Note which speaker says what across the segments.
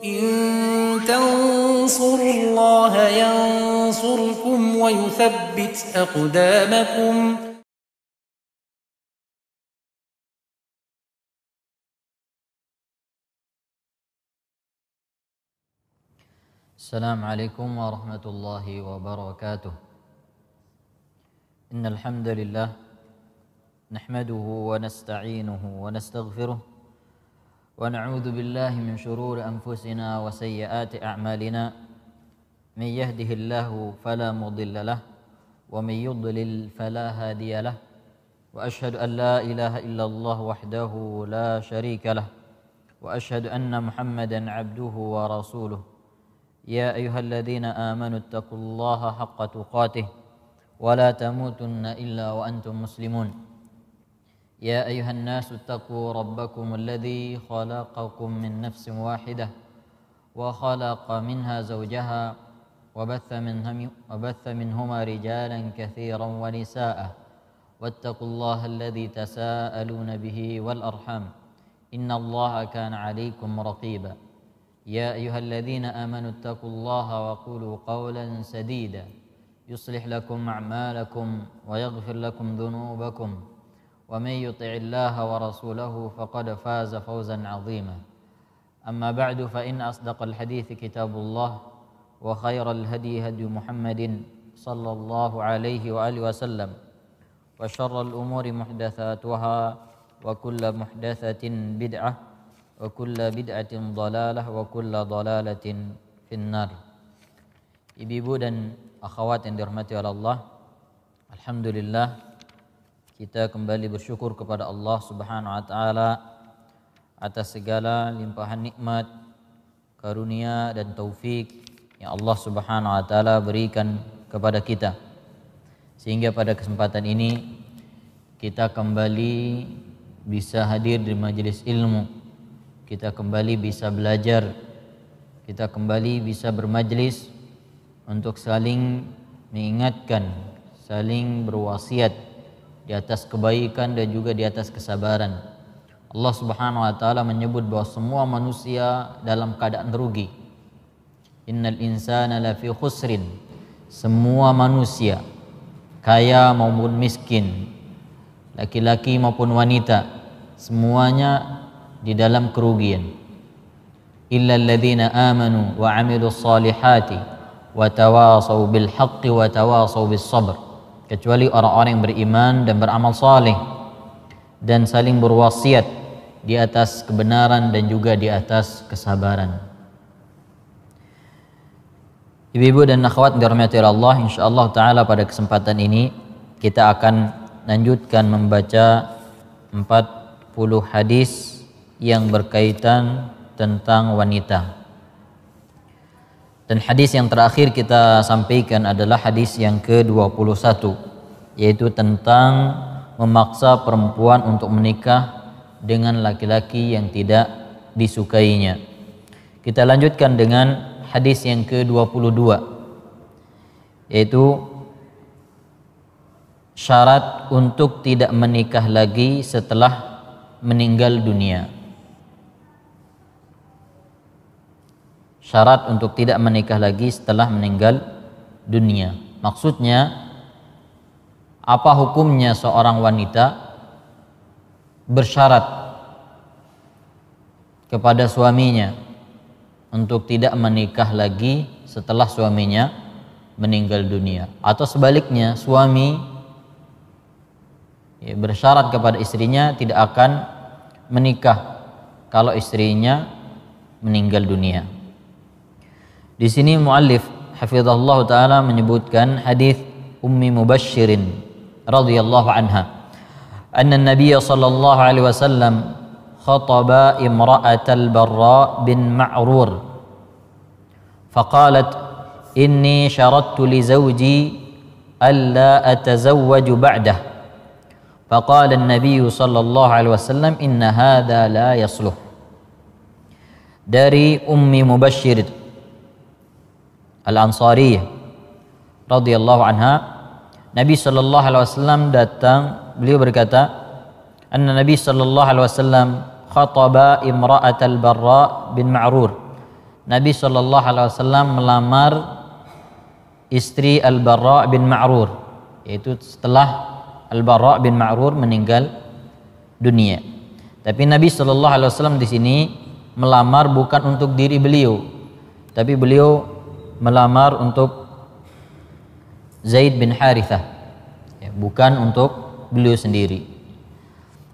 Speaker 1: إن تنصروا الله ينصركم ويثبت أقدامكم.
Speaker 2: السلام عليكم ورحمة الله وبركاته. إن الحمد لله نحمده ونستعينه ونستغفره ونعوذ بالله من شرور أنفسنا وسيئات أعمالنا. من يهده الله فلا مضل له ومن يضلل فلا هادي له وأشهد أن لا إله إلا الله وحده لا شريك له وأشهد أن محمدا عبده ورسوله. يا أيها الذين آمنوا اتقوا الله حق تقاته ولا تموتن إلا وأنتم مسلمون. يا أيها الناس اتقوا ربكم الذي خلقكم من نفس واحدة وخلق منها زوجها وبث منهما رجالا كثيرا ونساء واتقوا الله الذي تساءلون به والأرحام إن الله كان عليكم رقيبا. يا أيها الذين آمنوا اتقوا الله وقولوا قولا سديدا يصلح لكم أعمالكم ويغفر لكم ذنوبكم ومن يطع الله ورسوله فقد فاز فوزا عظيما. أما بعد فإن أصدق الحديث كتاب الله وخير الهدي هدي محمد صلى الله عليه وآله وسلم وشر الأمور محدثاتها وكل محدثة بدعة وكل بدعة ضلالة وكل ضلالة في النار. Ibu-ibu dan akhwat yang dirahmati oleh Allah, alhamdulillah kita kembali bersyukur kepada Allah Subhanahu wa taala atas segala limpahan nikmat, karunia dan taufik yang Allah Subhanahu wa taala berikan kepada kita. Sehingga pada kesempatan ini kita kembali bisa hadir di majelis ilmu. Kita kembali bisa belajar, kita kembali bisa bermajlis untuk saling mengingatkan, saling berwasiat di atas kebaikan dan juga di atas kesabaran. Allah Subhanahu wa taala menyebut bahwa semua manusia dalam keadaan rugi. Innal insana lafi khusrin. Semua manusia, kaya maupun miskin, laki-laki maupun wanita, semuanya di dalam kerugian. Illa alladhina amanu wa 'amilus solihati wa tawasaw bil haqqi wa tawasaw bis sabr. Kecuali orang-orang yang beriman dan beramal saleh dan saling berwasiat di atas kebenaran dan juga di atas kesabaran. Ibu-ibu dan akhwat dirahmati Allah, insyaallah taala pada kesempatan ini kita akan lanjutkan membaca 40 hadis yang berkaitan tentang wanita. Dan hadis yang terakhir kita sampaikan adalah hadis yang ke-21, yaitu tentang memaksa perempuan untuk menikah dengan laki-laki yang tidak disukainya. Kita lanjutkan dengan hadis yang ke-22, yaitu syarat untuk tidak menikah lagi setelah meninggal dunia. Syarat untuk tidak menikah lagi setelah meninggal dunia. Maksudnya, apa hukumnya seorang wanita bersyarat kepada suaminya untuk tidak menikah lagi setelah suaminya meninggal dunia, atau sebaliknya suami bersyarat kepada istrinya tidak akan menikah kalau istrinya meninggal dunia. Di sini muallif hafizahullah taala menyebutkan hadis Ummi Mubashirin radhiyallahu anha, anna Nabiy sallallahu alaihi wasallam khataba imra'atal Barra bin Ma'rur faqalat inni syarattu li zawji alla atazawwaju ba'dah faqala an-nabiy sallallahu alaihi wasallam inna hadha la yasluh. Dari Ummi Mubashir Al-Ansariyah radhiyallahu anha, Nabi sallallahu alaihi wasallam datang, beliau berkata, anna Nabi sallallahu alaihi wasallam khataba imra'atal Barra bin Ma'rur. Nabi SAW melamar istri Al-Bara' bin Ma'rur, yaitu setelah Al-Bara' bin Ma'rur meninggal dunia. Tapi Nabi SAW di sini melamar bukan untuk diri beliau, tapi beliau melamar untuk Zaid bin Harithah, bukan untuk beliau sendiri.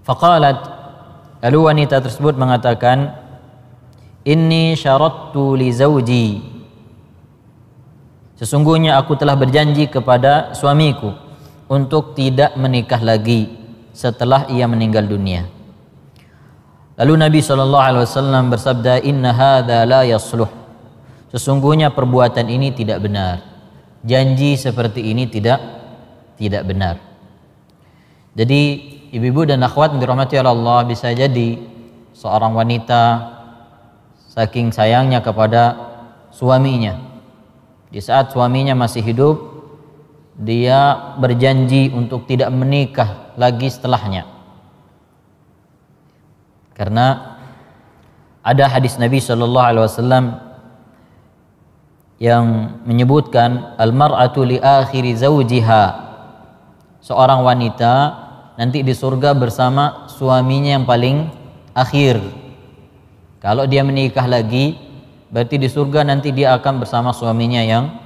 Speaker 2: Faqalat, lalu wanita tersebut mengatakan, inni syarattu li zawji, sesungguhnya aku telah berjanji kepada suamiku untuk tidak menikah lagi setelah ia meninggal dunia. Lalu Nabi SAW bersabda, inna hadza la yasluh, sesungguhnya perbuatan ini tidak benar, janji seperti ini tidak benar. Jadi ibu-ibu dan akhwat yang dirahmati Allah, bisa jadi seorang wanita saking sayangnya kepada suaminya, di saat suaminya masih hidup, dia berjanji untuk tidak menikah lagi setelahnya. Karena ada hadis Nabi SAW yang menyebutkan al-mar'atu li akhiri zawjiha, seorang wanita nanti di surga bersama suaminya yang paling akhir. Kalau dia menikah lagi, berarti di surga nanti dia akan bersama suaminya yang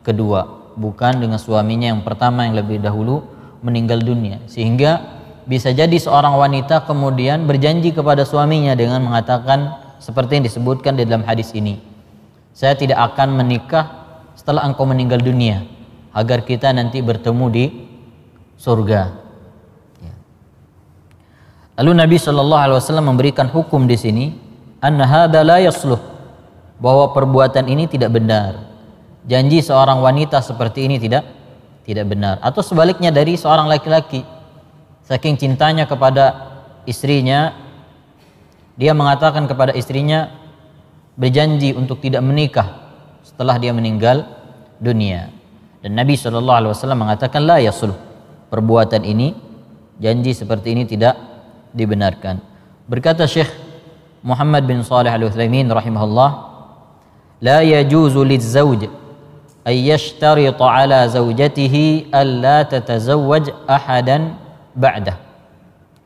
Speaker 2: kedua, bukan dengan suaminya yang pertama yang lebih dahulu meninggal dunia. Sehingga bisa jadi seorang wanita kemudian berjanji kepada suaminya dengan mengatakan seperti yang disebutkan di dalam hadis ini, saya tidak akan menikah setelah engkau meninggal dunia, agar kita nanti bertemu di surga. Lalu Nabi SAW memberikan hukum di sini, anna hadza la yasluh, bahwa perbuatan ini tidak benar. Janji seorang wanita seperti ini tidak benar. Atau sebaliknya dari seorang laki-laki, saking cintanya kepada istrinya, dia mengatakan kepada istrinya, berjanji untuk tidak menikah setelah dia meninggal dunia. Dan Nabi SAW mengatakan la yasluh, perbuatan ini, janji seperti ini tidak dibenarkan. Berkata Syekh Muhammad bin Shalih Al-Utsaimin rahimahullah, la yajuzu lizzawj ay yashtarita ala zawjatihi alla tatazawwaj ahadan ba'dah.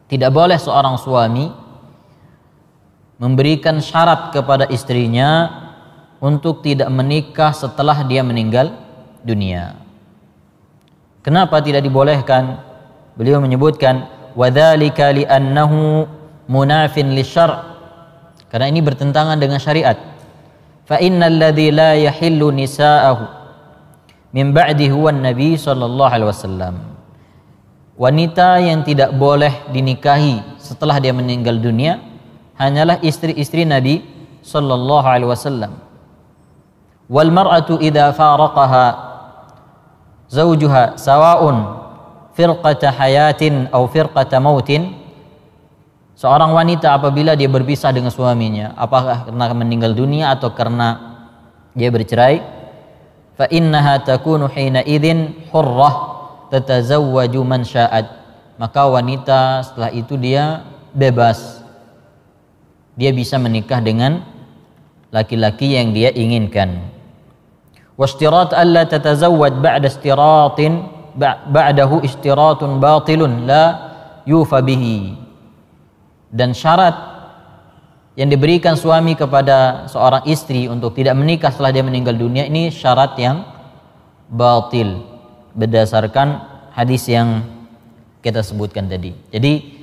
Speaker 2: Tidak boleh seorang suami memberikan syarat kepada istrinya untuk tidak menikah setelah dia meninggal dunia. Kenapa tidak dibolehkan? Beliau menyebutkan wadzalika li'annahu munafin lisyar', karena ini bertentangan dengan syariat. Fa innal ladzi la yahillu nisa'ahu min ba'di huwa an-nabi sallallahu alaihi wasallam. Wanita yang tidak boleh dinikahi setelah dia meninggal dunia hanyalah istri-istri Nabi sallallahu alaihi wasallam. Wal mar'atu idza faraqaha zawjuha sawa'un firqata hayatin aw firqata mautin. Seorang wanita apabila dia berpisah dengan suaminya, apakah karena meninggal dunia atau karena dia bercerai, fa innaha takunu hina idzin hurrah tatazawwaju man sya'at, maka wanita setelah itu dia bebas, dia bisa menikah dengan laki-laki yang dia inginkan. Washtirat alla tatazawwaj ba'da istiratin ba'dahu istiratun batilun la yufa bihi. Dan syarat yang diberikan suami kepada seorang istri untuk tidak menikah setelah dia meninggal dunia, ini syarat yang batil berdasarkan hadis yang kita sebutkan tadi. Jadi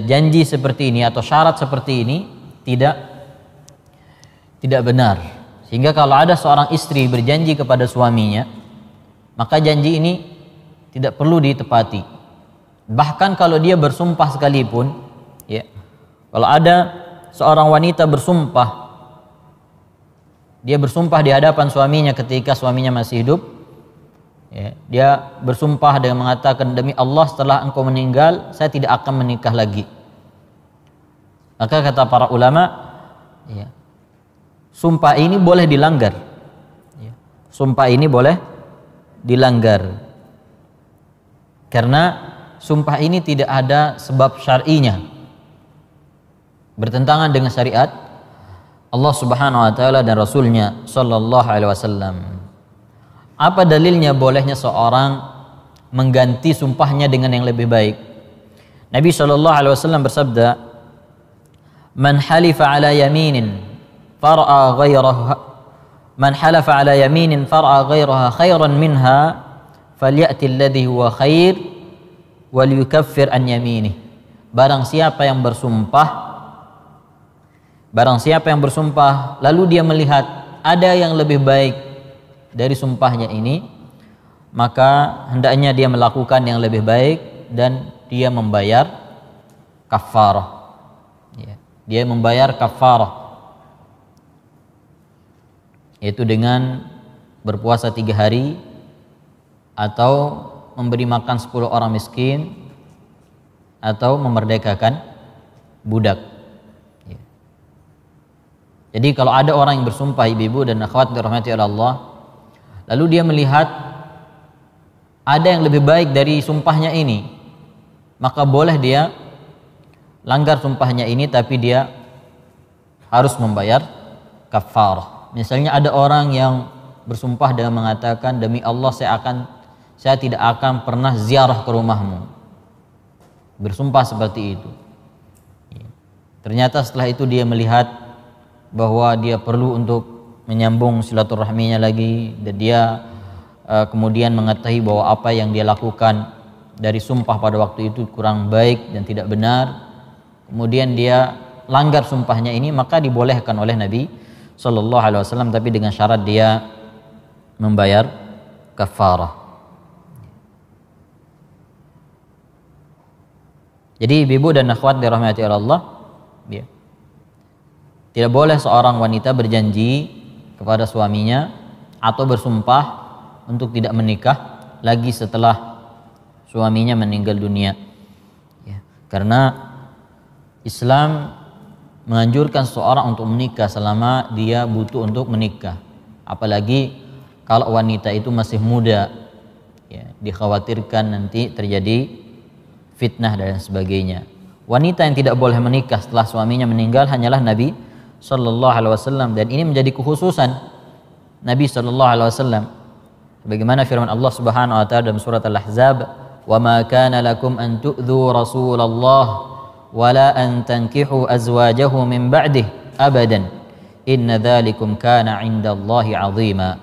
Speaker 2: janji seperti ini atau syarat seperti ini tidak benar. Sehingga kalau ada seorang istri berjanji kepada suaminya, maka janji ini tidak perlu ditepati. Bahkan kalau dia bersumpah sekalipun, ya, kalau ada seorang wanita bersumpah, dia bersumpah di hadapan suaminya ketika suaminya masih hidup, ya, dia bersumpah dengan mengatakan, demi Allah setelah engkau meninggal saya tidak akan menikah lagi. Maka kata para ulama, ya, sumpah ini boleh dilanggar, ya, sumpah ini boleh dilanggar karena sumpah ini tidak ada sebab syar'inya, bertentangan dengan syariat. Allah Subhanahu wa taala dan Rasulnya sallallahu alaihi wasallam. Apa dalilnya bolehnya seorang mengganti sumpahnya dengan yang lebih baik? Nabi sallallahu alaihi wasallam bersabda, "Man halifa ala yaminin far'a ghairaha Man halafa ala yaminin far'a ghairaha khairan minha falyati alladhi huwa khair wal yukaffir an yaminih." Barang siapa yang bersumpah lalu dia melihat ada yang lebih baik dari sumpahnya ini, maka hendaknya dia melakukan yang lebih baik dan dia membayar kafarah. Dia membayar kafarah, yaitu dengan berpuasa 3 hari atau memberi makan 10 orang miskin atau memerdekakan budak. Jadi kalau ada orang yang bersumpah, ibu-ibu dan akhwat dirahmati Allah, lalu dia melihat ada yang lebih baik dari sumpahnya ini, maka boleh dia langgar sumpahnya ini, tapi dia harus membayar kafarah. Misalnya ada orang yang bersumpah dengan mengatakan, demi Allah saya tidak akan pernah ziarah ke rumahmu. Bersumpah seperti itu. Ternyata setelah itu dia melihat bahwa dia perlu untuk menyambung silaturahminya lagi, dan dia kemudian mengetahui bahwa apa yang dia lakukan dari sumpah pada waktu itu kurang baik dan tidak benar. Kemudian dia langgar sumpahnya ini, maka dibolehkan oleh Nabi Sallallahu Alaihi Wasallam, tapi dengan syarat dia membayar kafarah. Jadi ibu dan akhwat dirahmati Allah, tidak boleh seorang wanita berjanji kepada suaminya atau bersumpah untuk tidak menikah lagi setelah suaminya meninggal dunia. Karena Islam menganjurkan seorang untuk menikah selama dia butuh untuk menikah, apalagi kalau wanita itu masih muda, dikhawatirkan nanti terjadi fitnah dan sebagainya. Wanita yang tidak boleh menikah setelah suaminya meninggal hanyalah Nabi Sallallahu Alaihi Wasallam, dan ini menjadi kekhususan Nabi Sallallahu Alaihi Wasallam. Bagaimana firman Allah Subhanahu Wa Taala dalam surat Al-Ahzab, "Wa ma kana lakum an tu'dhu Rasulullah wala an tankihu azwajahu min ba'dih abadan inna dzalikum kana 'indallahi 'azima."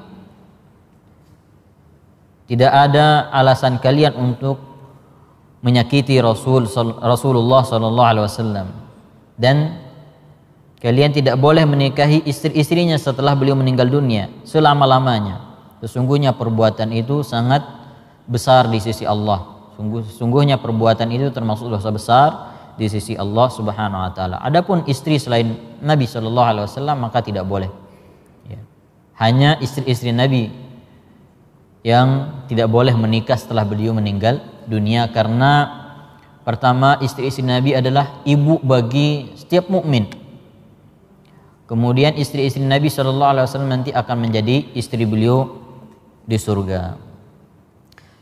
Speaker 2: Tidak ada alasan kalian untuk menyakiti Rasulullah sallallahu alaihi wasallam, dan kalian tidak boleh menikahi istri-istrinya setelah beliau meninggal dunia selama-lamanya. Sesungguhnya perbuatan itu sangat besar di sisi Allah. Sungguhnya perbuatan itu termasuk dosa besar di sisi Allah Subhanahu wa taala. Adapun istri selain Nabi sallallahu alaihi wasallam maka tidak boleh. Hanya istri-istri Nabi yang tidak boleh menikah setelah beliau meninggal dunia, karena pertama, istri-istri Nabi adalah ibu bagi setiap mukmin. Kemudian istri-istri Nabi sallallahu alaihi wasallam nanti akan menjadi istri beliau di surga.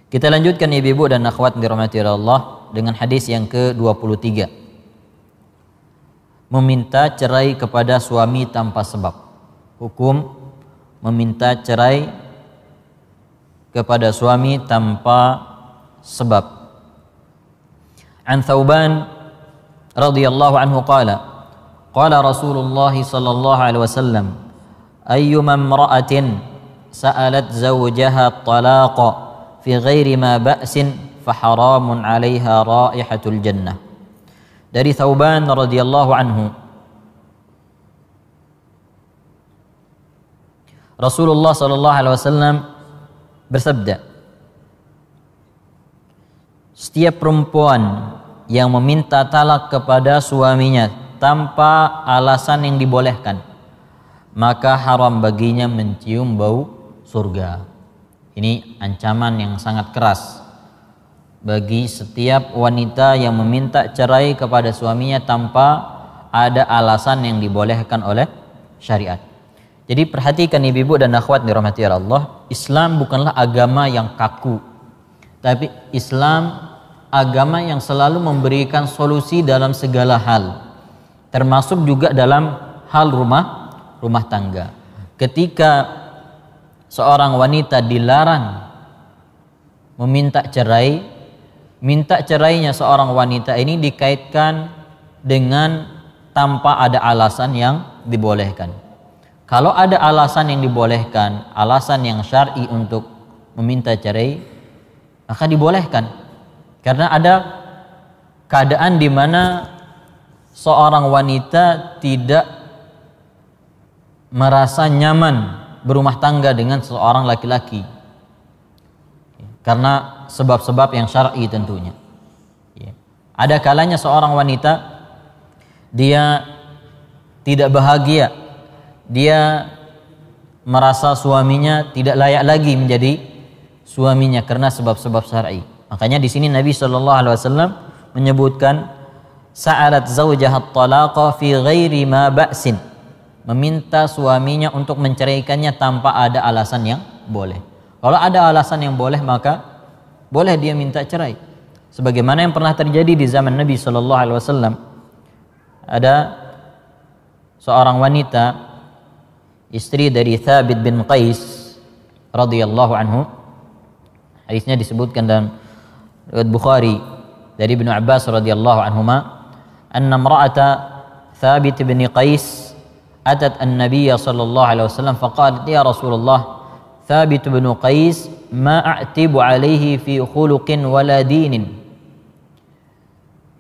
Speaker 2: Kita lanjutkan ibu-ibu dan akhwat dirahmati Allah dengan hadis yang ke-23. Meminta cerai kepada suami tanpa sebab. Hukum meminta cerai kepada suami tanpa sebab. An Thauban radhiyallahu anhu qala Rasulullah sallallahu alaihi wasallam, ayyuma imra'atin sa'alat zawjaha talaqa fi ghairi ma ba'sin faharamun 'alaiha raihatul jannah. Dari Thauban radhiyallahu anhu, Rasulullah sallallahu alaihi wasallam bersabda, setiap perempuan yang meminta talak kepada suaminya tanpa alasan yang dibolehkan, maka haram baginya mencium bau surga. Ini ancaman yang sangat keras bagi setiap wanita yang meminta cerai kepada suaminya tanpa ada alasan yang dibolehkan oleh syariat. Jadi perhatikan ibu-ibu dan akhwat dirahmati Allah, Islam bukanlah agama yang kaku, tapi Islam agama yang selalu memberikan solusi dalam segala hal, termasuk juga dalam hal rumah rumah tangga. Ketika seorang wanita dilarang meminta cerai, minta cerainya seorang wanita ini dikaitkan dengan tanpa ada alasan yang dibolehkan. Kalau ada alasan yang dibolehkan, alasan yang syar'i untuk meminta cerai, maka dibolehkan. Karena ada keadaan di mana seorang wanita tidak merasa nyaman berumah tangga dengan seorang laki-laki karena sebab-sebab yang syar'i tentunya. Ada kalanya seorang wanita dia tidak bahagia, dia merasa suaminya tidak layak lagi menjadi suaminya karena sebab-sebab syar'i. Makanya di sini Nabi SAW menyebutkan sa'alat zawjaha at-talaqa fi ghairi ma ba'sin, meminta suaminya untuk menceraikannya tanpa ada alasan yang boleh. Kalau ada alasan yang boleh, maka boleh dia minta cerai. Sebagaimana yang pernah terjadi di zaman Nabi SAW. Ada seorang wanita, istri dari Thabit bin Qais radhiyallahu anhu. Hadisnya disebutkan dalam riwayat Bukhari dari Ibnu Abbas radhiyallahu anhuma, anna imra'ata Thabit bin Qais أتت النبي صلى الله عليه وسلم فقالت يا رسول الله ثابت بن قيس ما أعتب عليه في خلق ولا دين.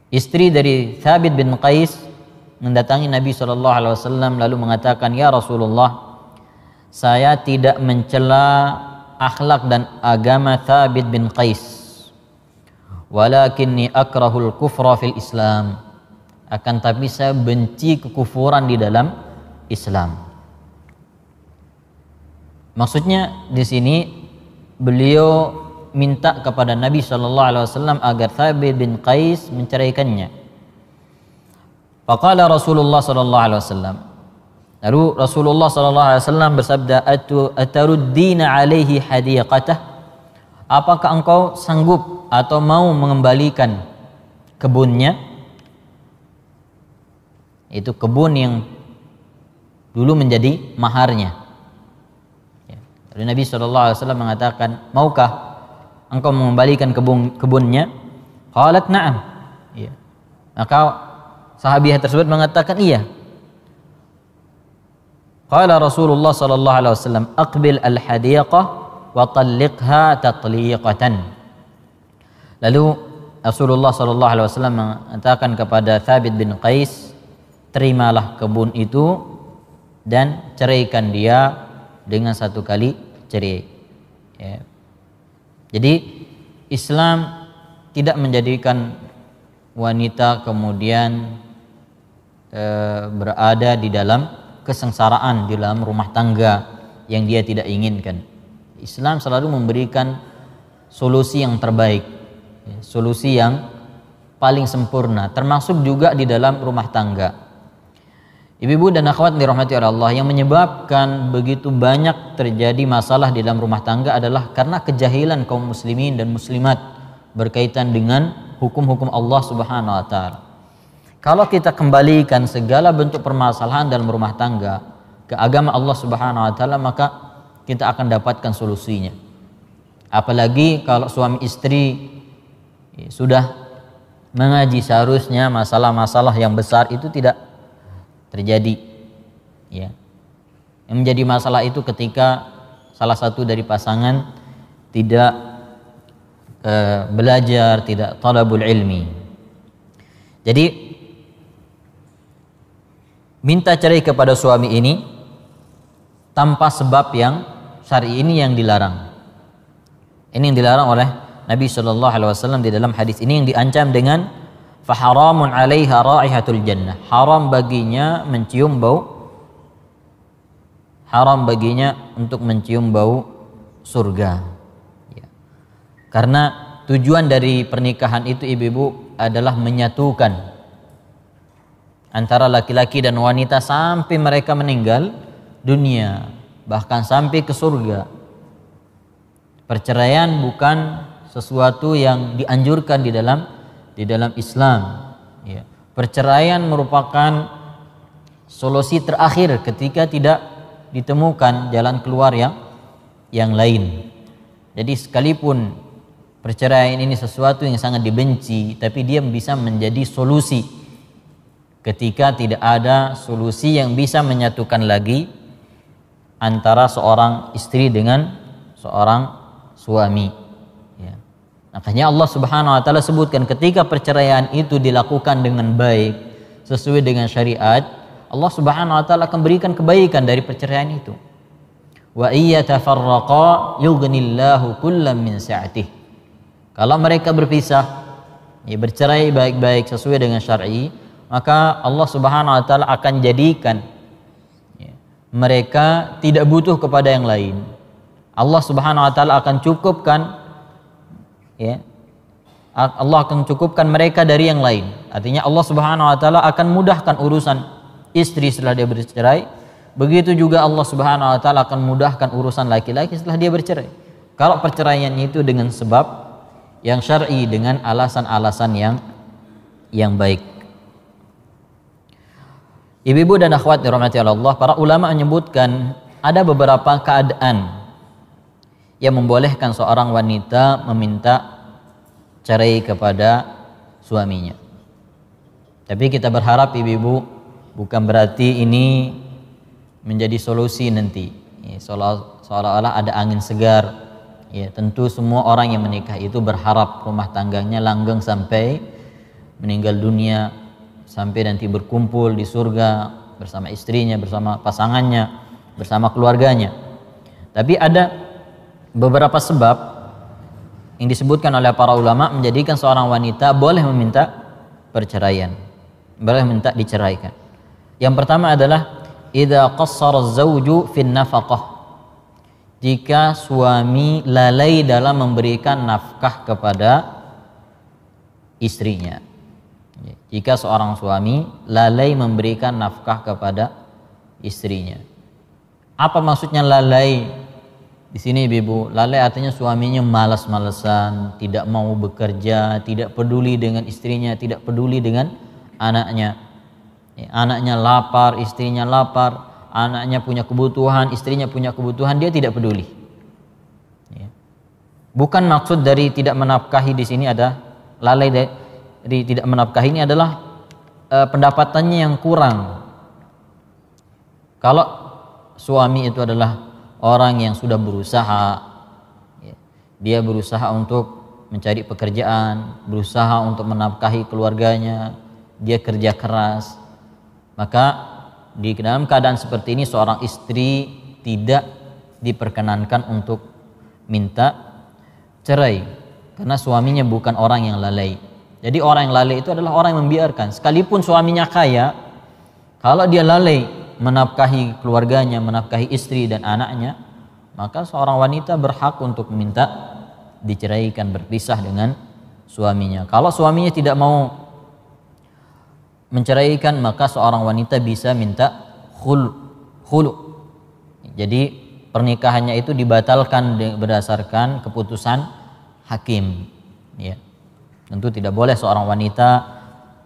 Speaker 2: Istri dari Thabit bin Qais mendatangi Nabi SAW lalu mengatakan, ya Rasulullah, saya tidak mencela akhlak dan agama Thabit bin Qais, walakinni akrahul kufra fil Islam, akan tapi saya benci kekufuran di dalam Islam. Maksudnya di sini beliau minta kepada Nabi SAW agar Thabit bin Qais menceraikannya. Faqala Rasulullah SAW. Lalu Rasulullah SAW bersabda, ataruddina alaihi hadiqatah, apakah engkau sanggup atau mau mengembalikan kebunnya? Itu kebun yang dulu menjadi maharnya. Lalu Nabi SAW mengatakan, maukah engkau mengembalikan kebunnya? Qalat na'am. Maka sahabiah tersebut mengatakan iya. Qala Rasulullah SAW, aqbil al-hadiqah wa talliqha tatliqatan. Lalu Rasulullah SAW mengatakan kepada Thabit bin Qais, terimalah kebun itu dan ceraikan dia dengan satu kali cerai. Jadi Islam tidak menjadikan wanita kemudian berada di dalam kesengsaraan di dalam rumah tangga yang dia tidak inginkan. Islam selalu memberikan solusi yang terbaik, solusi yang paling sempurna, termasuk juga di dalam rumah tangga. Ibu-ibu dan akhwat dirahmati oleh Allah, yang menyebabkan begitu banyak terjadi masalah di dalam rumah tangga adalah karena kejahilan kaum muslimin dan muslimat berkaitan dengan hukum-hukum Allah Subhanahu wa taala. Kalau kita kembalikan segala bentuk permasalahan dalam rumah tangga ke agama Allah Subhanahu wa taala, maka kita akan dapatkan solusinya. Apalagi kalau suami istri sudah mengaji, seharusnya masalah-masalah yang besar itu tidak terjadi. Yang menjadi masalah itu ketika salah satu dari pasangan tidak belajar, tidak talabul ilmi. Jadi minta cerai kepada suami ini tanpa sebab yang syar'i ini yang dilarang. Ini yang dilarang oleh Nabi SAW di dalam hadis ini, yang diancam dengan faharamun 'alaiha raihatul jannah, haram baginya mencium bau, haram baginya untuk mencium bau surga. Karena tujuan dari pernikahan itu, ibu-ibu, adalah menyatukan antara laki-laki dan wanita sampai mereka meninggal dunia, bahkan sampai ke surga. Perceraian bukan sesuatu yang dianjurkan di dalam Islam. Perceraian merupakan solusi terakhir ketika tidak ditemukan jalan keluar yang lain. Jadi sekalipun perceraian ini sesuatu yang sangat dibenci, tapi dia bisa menjadi solusi ketika tidak ada solusi yang bisa menyatukan lagi antara seorang istri dengan seorang suami. Ya. Makanya Allah Subhanahu wa taala sebutkan ketika perceraian itu dilakukan dengan baik sesuai dengan syariat, Allah Subhanahu wa taala akan berikan kebaikan dari perceraian itu. Wa iyyatafarraqa yughnillahu kullam min sa'atih. Kalau mereka berpisah, ya bercerai baik-baik sesuai dengan syar'i, maka Allah Subhanahu wa taala akan jadikan ya, mereka tidak butuh kepada yang lain. Allah Subhanahu wa taala akan cukupkan ya, Allah akan cukupkan mereka dari yang lain. Artinya Allah Subhanahu wa taala akan mudahkan urusan istri setelah dia bercerai. Begitu juga Allah Subhanahu wa taala akan mudahkan urusan laki-laki setelah dia bercerai. Kalau perceraian itu dengan sebab yang syar'i, dengan alasan-alasan yang baik. Ibu-ibu dan akhwat dirahmati Allah, para ulama menyebutkan ada beberapa keadaan yang membolehkan seorang wanita meminta cerai kepada suaminya. Tapi kita berharap ibu-ibu bukan berarti ini menjadi solusi nanti. Ya, seolah-olah ada angin segar. Ya, tentu semua orang yang menikah itu berharap rumah tangganya langgeng sampai meninggal dunia, sampai nanti berkumpul di surga bersama istrinya, bersama pasangannya, bersama keluarganya. Tapi ada beberapa sebab yang disebutkan oleh para ulama menjadikan seorang wanita boleh meminta perceraian, boleh minta diceraikan. Yang pertama adalah idza qassara az-zawju fin nafaqah. Jika suami lalai dalam memberikan nafkah kepada istrinya. Jika seorang suami lalai memberikan nafkah kepada istrinya. Apa maksudnya lalai? Di sini ibu, lalai artinya suaminya malas-malesan, tidak mau bekerja, tidak peduli dengan istrinya, tidak peduli dengan anaknya. Anaknya lapar, istrinya lapar, anaknya punya kebutuhan, istrinya punya kebutuhan, dia tidak peduli. Bukan maksud dari tidak menafkahi di sini ada lalai dari tidak menafkahi ini adalah pendapatannya yang kurang. Kalau suami itu adalah orang yang sudah berusaha, dia berusaha untuk mencari pekerjaan, berusaha untuk menafkahi keluarganya, dia kerja keras, maka di dalam keadaan seperti ini seorang istri tidak diperkenankan untuk minta cerai karena suaminya bukan orang yang lalai. Jadi orang yang lalai itu adalah orang yang membiarkan, sekalipun suaminya kaya, kalau dia lalai menafkahi keluarganya, menafkahi istri dan anaknya, maka seorang wanita berhak untuk meminta diceraikan, berpisah dengan suaminya. Kalau suaminya tidak mau menceraikan, maka seorang wanita bisa minta khulu. Jadi pernikahannya itu dibatalkan berdasarkan keputusan hakim. Ya. Tentu tidak boleh seorang wanita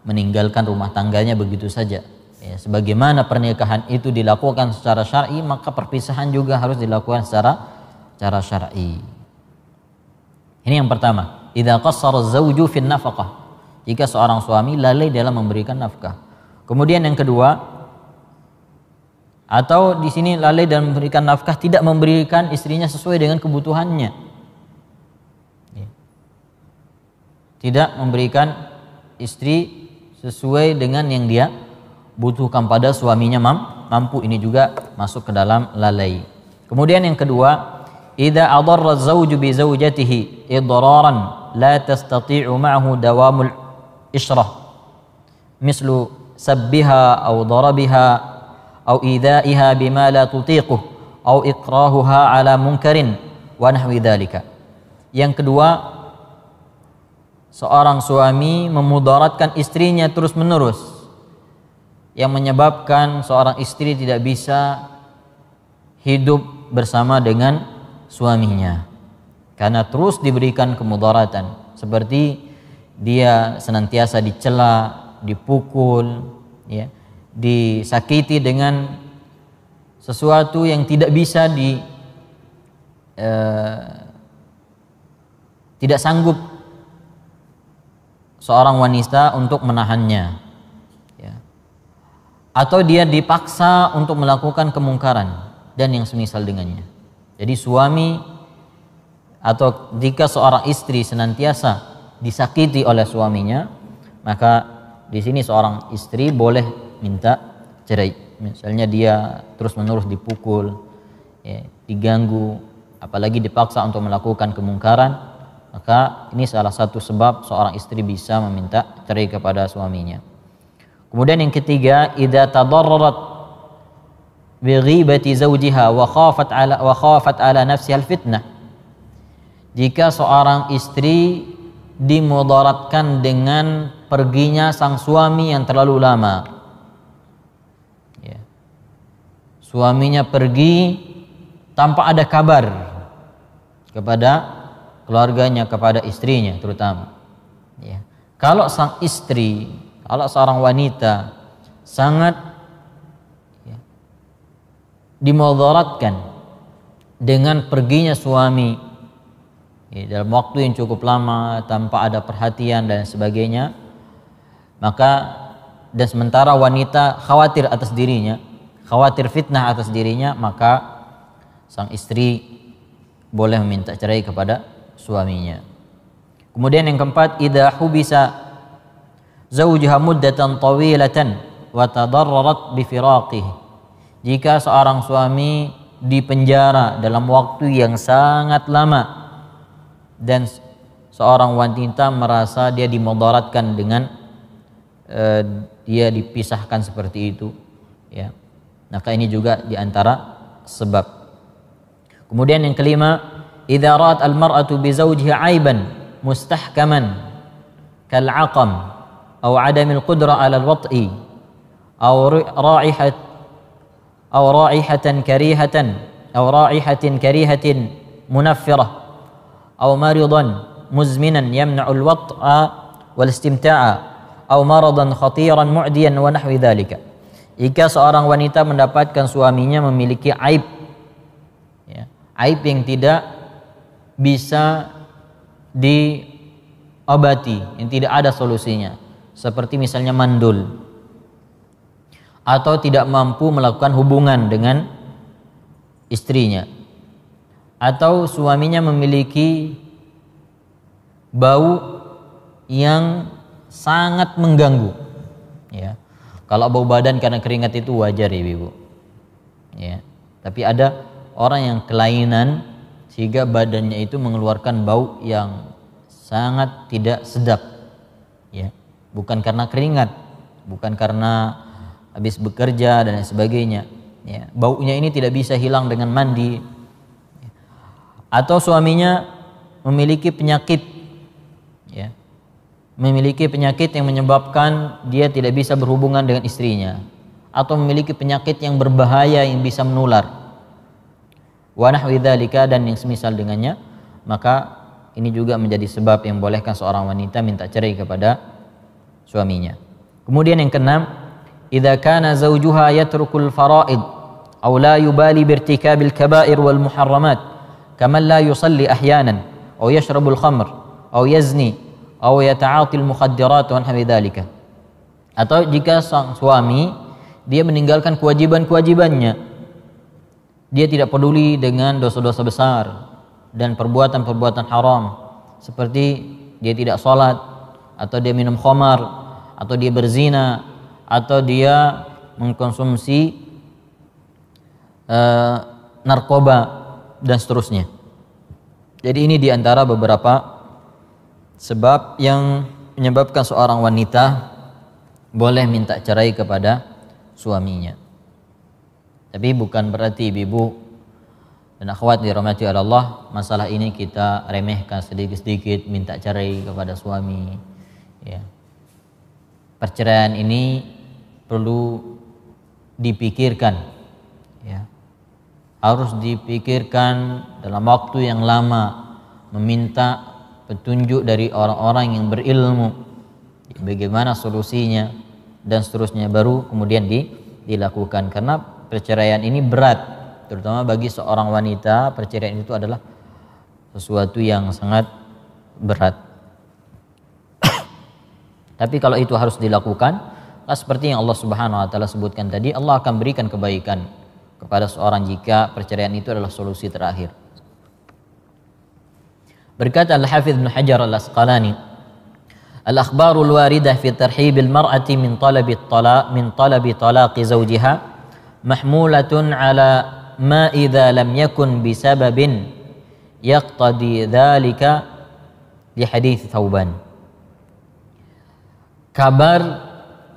Speaker 2: meninggalkan rumah tangganya begitu saja. Ya, sebagaimana pernikahan itu dilakukan secara syar'i, maka perpisahan juga harus dilakukan secara syar'i. Ini yang pertama. Idza qassara az-zawju fin nafaqah. Jika seorang suami lalai dalam memberikan nafkah. Kemudian yang kedua, atau di sini lalai dalam memberikan nafkah, tidak memberikan istrinya sesuai dengan kebutuhannya. Tidak memberikan istri sesuai dengan yang dia butuhkan pada suaminya mampu. Ini juga masuk ke dalam lalai. Kemudian yang kedua, idza adarra az-zawju bi zawjatihi idraran la tastati'u ma'ahu dawamul isyrah mislu sabbiha aw darabiha aw idha'iha bima la tutiquh aw ikrahuha ala munkarin wa nahwi dzalika. Yang kedua, seorang suami memudaratkan istrinya terus-menerus yang menyebabkan seorang istri tidak bisa hidup bersama dengan suaminya karena terus diberikan kemudaratan, seperti dia senantiasa dicela, dipukul, ya, disakiti dengan sesuatu yang tidak bisa tidak sanggup seorang wanita untuk menahannya, ya. Atau dia dipaksa untuk melakukan kemungkaran dan yang semisal dengannya. Jadi suami atau jika seorang istri senantiasa disakiti oleh suaminya, maka di sini seorang istri boleh minta cerai. Misalnya dia terus-menerus dipukul, ya, diganggu, apalagi dipaksa untuk melakukan kemungkaran, maka ini salah satu sebab seorang istri bisa meminta cerai kepada suaminya. Kemudian yang ketiga, idza tadarrarat bi ghibati zawjiha wa khafat ala nafsiha al-fitnah. Jika seorang istri dimudaratkan dengan perginya sang suami yang terlalu lama, ya. Suaminya pergi tanpa ada kabar kepada keluarganya, kepada istrinya terutama, ya. Kalau sang istri, kalau seorang wanita sangat, ya, dimudaratkan dengan perginya suami, ya, dalam waktu yang cukup lama tanpa ada perhatian dan sebagainya, maka dan sementara wanita khawatir atas dirinya, khawatir fitnah atas dirinya, maka sang istri boleh meminta cerai kepada suaminya. Kemudian yang keempat, idza hubisa zawjuha muddatan tawilatan wa tadarrarat bi firaqihi. Jika seorang suami dipenjara dalam waktu yang sangat lama dan seorang wanita merasa dia dimudaratkan dengan dia dipisahkan seperti itu, ya, maka ini juga diantara sebab. Kemudian yang kelima, idza ra'at al-mar'atu bi zawjiha 'aiban mustahkaman kal 'aqam aw 'adam al-qudra 'ala al-wat'i aw ra'ihatan karihatin munaffirah aw maridan muzminan yamna'u al-wat'a wal istimta'a aw maradan khatiran mu'diyan wa nahwi dzalika. Jika seorang wanita mendapatkan suaminya memiliki aib, ya, aib yang tidak bisa diobati, yang tidak ada solusinya, seperti misalnya mandul atau tidak mampu melakukan hubungan dengan istrinya, atau suaminya memiliki bau yang sangat mengganggu, ya. Kalau bau badan karena keringat itu wajar ya Ibu, ya. Tapi ada orang yang kelainan sehingga badannya itu mengeluarkan bau yang sangat tidak sedap, ya. Bukan karena keringat, bukan karena habis bekerja dan sebagainya, ya. Baunya ini tidak bisa hilang dengan mandi. Atau suaminya memiliki penyakit, ya, memiliki penyakit yang menyebabkan dia tidak bisa berhubungan dengan istrinya, atau memiliki penyakit yang berbahaya yang bisa menular, wa nahwi dzalika, dan yang semisal dengannya, maka ini juga menjadi sebab yang bolehkan seorang wanita minta cerai kepada suaminya. Kemudian yang keenam, idza kana zawjuha yatrukul fara'id aw la yubali bi irtikabil kaba'ir wal muharramat kama la yusalli ahyanan aw yashrabul khamr aw yazni aw yata'atil mukhaddirat wa nahwi dzalika. Atau jika sang suami dia meninggalkan kewajiban-kewajibannya, dia tidak peduli dengan dosa-dosa besar dan perbuatan-perbuatan haram, seperti dia tidak sholat, atau dia minum khamar, atau dia berzina, atau dia mengkonsumsi narkoba dan seterusnya. Jadi ini diantara beberapa sebab yang menyebabkan seorang wanita boleh minta cerai kepada suaminya. Tapi bukan berarti ibu dan akhwat dirahmati Allah, masalah ini kita remehkan sedikit-sedikit, minta cerai kepada suami, ya. Perceraian ini perlu dipikirkan, ya. Harus dipikirkan dalam waktu yang lama, meminta petunjuk dari orang-orang yang berilmu bagaimana solusinya, dan seterusnya, baru kemudian dilakukan. Karena perceraian ini berat, terutama bagi seorang wanita. Perceraian itu adalah sesuatu yang sangat berat. Tapi kalau itu harus dilakukan, seperti yang Allah Subhanahu wa taala sebutkan tadi, Allah akan berikan kebaikan kepada seorang jika perceraian itu adalah solusi terakhir. Berkata Al-Hafidz Ibnu Hajar Al-Asqalani, al-akhbarul waridah fi tarhibil mar'ati min talabi talaqi zawjiha mahmulatun ala ma idza lam yakun bisababin yaqtadi dzalika li hadits Thauban. Kabar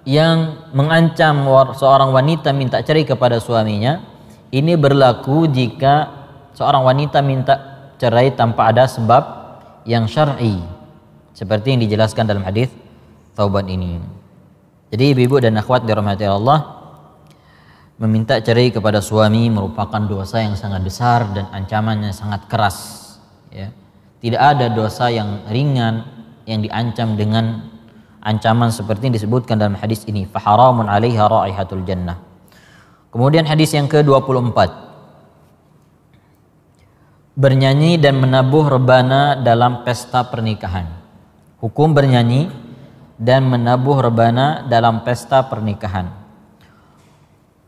Speaker 2: yang mengancam seorang wanita minta cerai kepada suaminya ini berlaku jika seorang wanita minta cerai tanpa ada sebab yang syar'i, seperti yang dijelaskan dalam hadis Thauban ini. Jadi ibu-ibu dan akhwat dirahmati Allah, meminta cerai kepada suami merupakan dosa yang sangat besar dan ancamannya sangat keras, ya. Tidak ada dosa yang ringan yang diancam dengan ancaman seperti yang disebutkan dalam hadis ini, faharamun 'alaiha raihatul jannah. Kemudian hadis yang ke-24, bernyanyi dan menabuh rebana dalam pesta pernikahan. Hukum bernyanyi dan menabuh rebana dalam pesta pernikahan.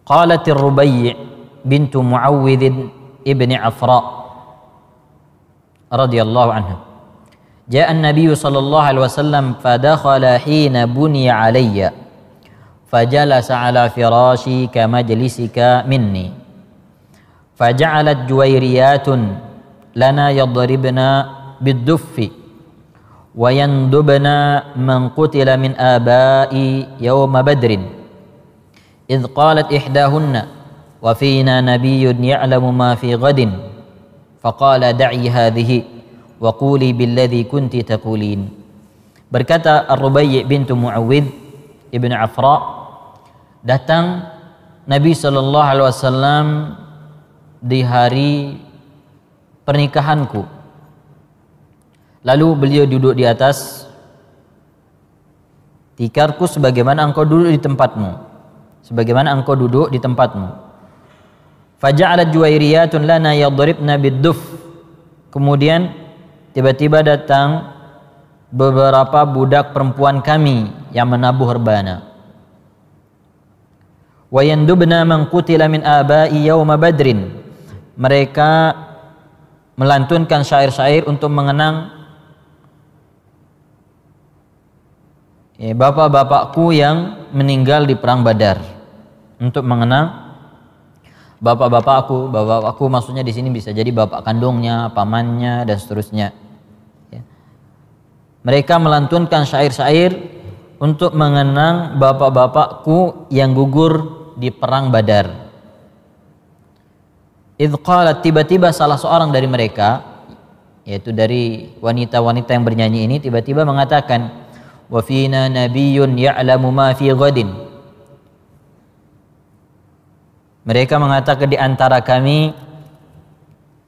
Speaker 2: Qalatir Rubai' bintu Muawwidh ibni Afra radhiyallahu anha, ja'a an-nabiy sallallahu alaihi wasallam fadakhala hina buniya alayya fajalasa ala firashi kamajlisika minni faja'alat juwairiyatun lana yadribna bid-duffi wa yandubna man qutila min aba'i yawma badrin idh qalat ihdahunna wa fina nabiyyun ya'lamu ma fi ghadin faqala da'i hadhihi wa quli billadhi kunti taqulin. Berkata Ar-Rubai' bintu Muawwidh ibn Afra, datang Nabi sallallahu alaihi wasallam di hari pernikahanku. Lalu beliau duduk di atas tikarku sebagaimana engkau duduk di tempatmu, sebagaimana engkau duduk di tempatmu. Faja'alat juwairiyatun lana yadribna bid-duff. Kemudian tiba-tiba datang beberapa budak perempuan kami yang menabuh rebana. Wa yandubna man qutila min aba'i yauma badrin. Mereka melantunkan syair-syair untuk mengenang bapak-bapakku yang meninggal di perang Badar. Untuk mengenang bapak-bapakku maksudnya di sini bisa jadi bapak kandungnya, pamannya dan seterusnya. Ya. Mereka melantunkan syair-syair untuk mengenang bapak-bapakku yang gugur di perang Badar. Idh qalat, tiba-tiba salah seorang dari mereka, yaitu dari wanita-wanita yang bernyanyi ini, tiba-tiba mengatakan, wa fina nabiyyun ya'lamu ma fi ghadin. Mereka mengatakan di antara kami,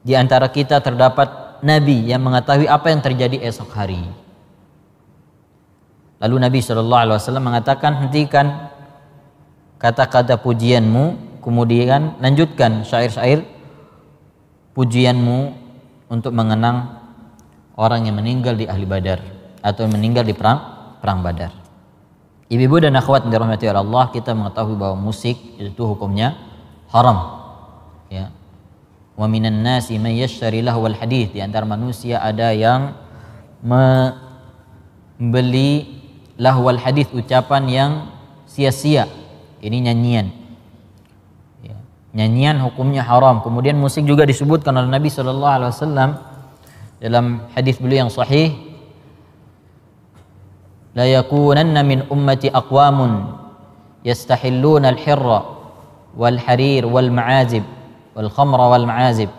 Speaker 2: di antara kita terdapat nabi yang mengetahui apa yang terjadi esok hari. Lalu Nabi SAW mengatakan, hentikan kata-kata pujianmu, kemudian lanjutkan syair-syair pujianmu untuk mengenang orang yang meninggal di ahli Badar atau meninggal di perang Badar. Ibu-ibu dan akhwat dirahmati Allah, kita mengetahui bahwa musik itu hukumnya haram. Ya. Wa minan nasi may yashtari lahwal hadits, di antara manusia ada yang membeli lahwal hadits, ucapan yang sia-sia. Ini nyanyian. Nyanyian hukumnya haram. Kemudian musik juga disebutkan oleh Nabi SAW dalam hadis beliau yang sahih, la yakunanna min ummati aqwamun yastahilluna al-hirra wal harir wal ma'azib wal khamra wal ma'azib.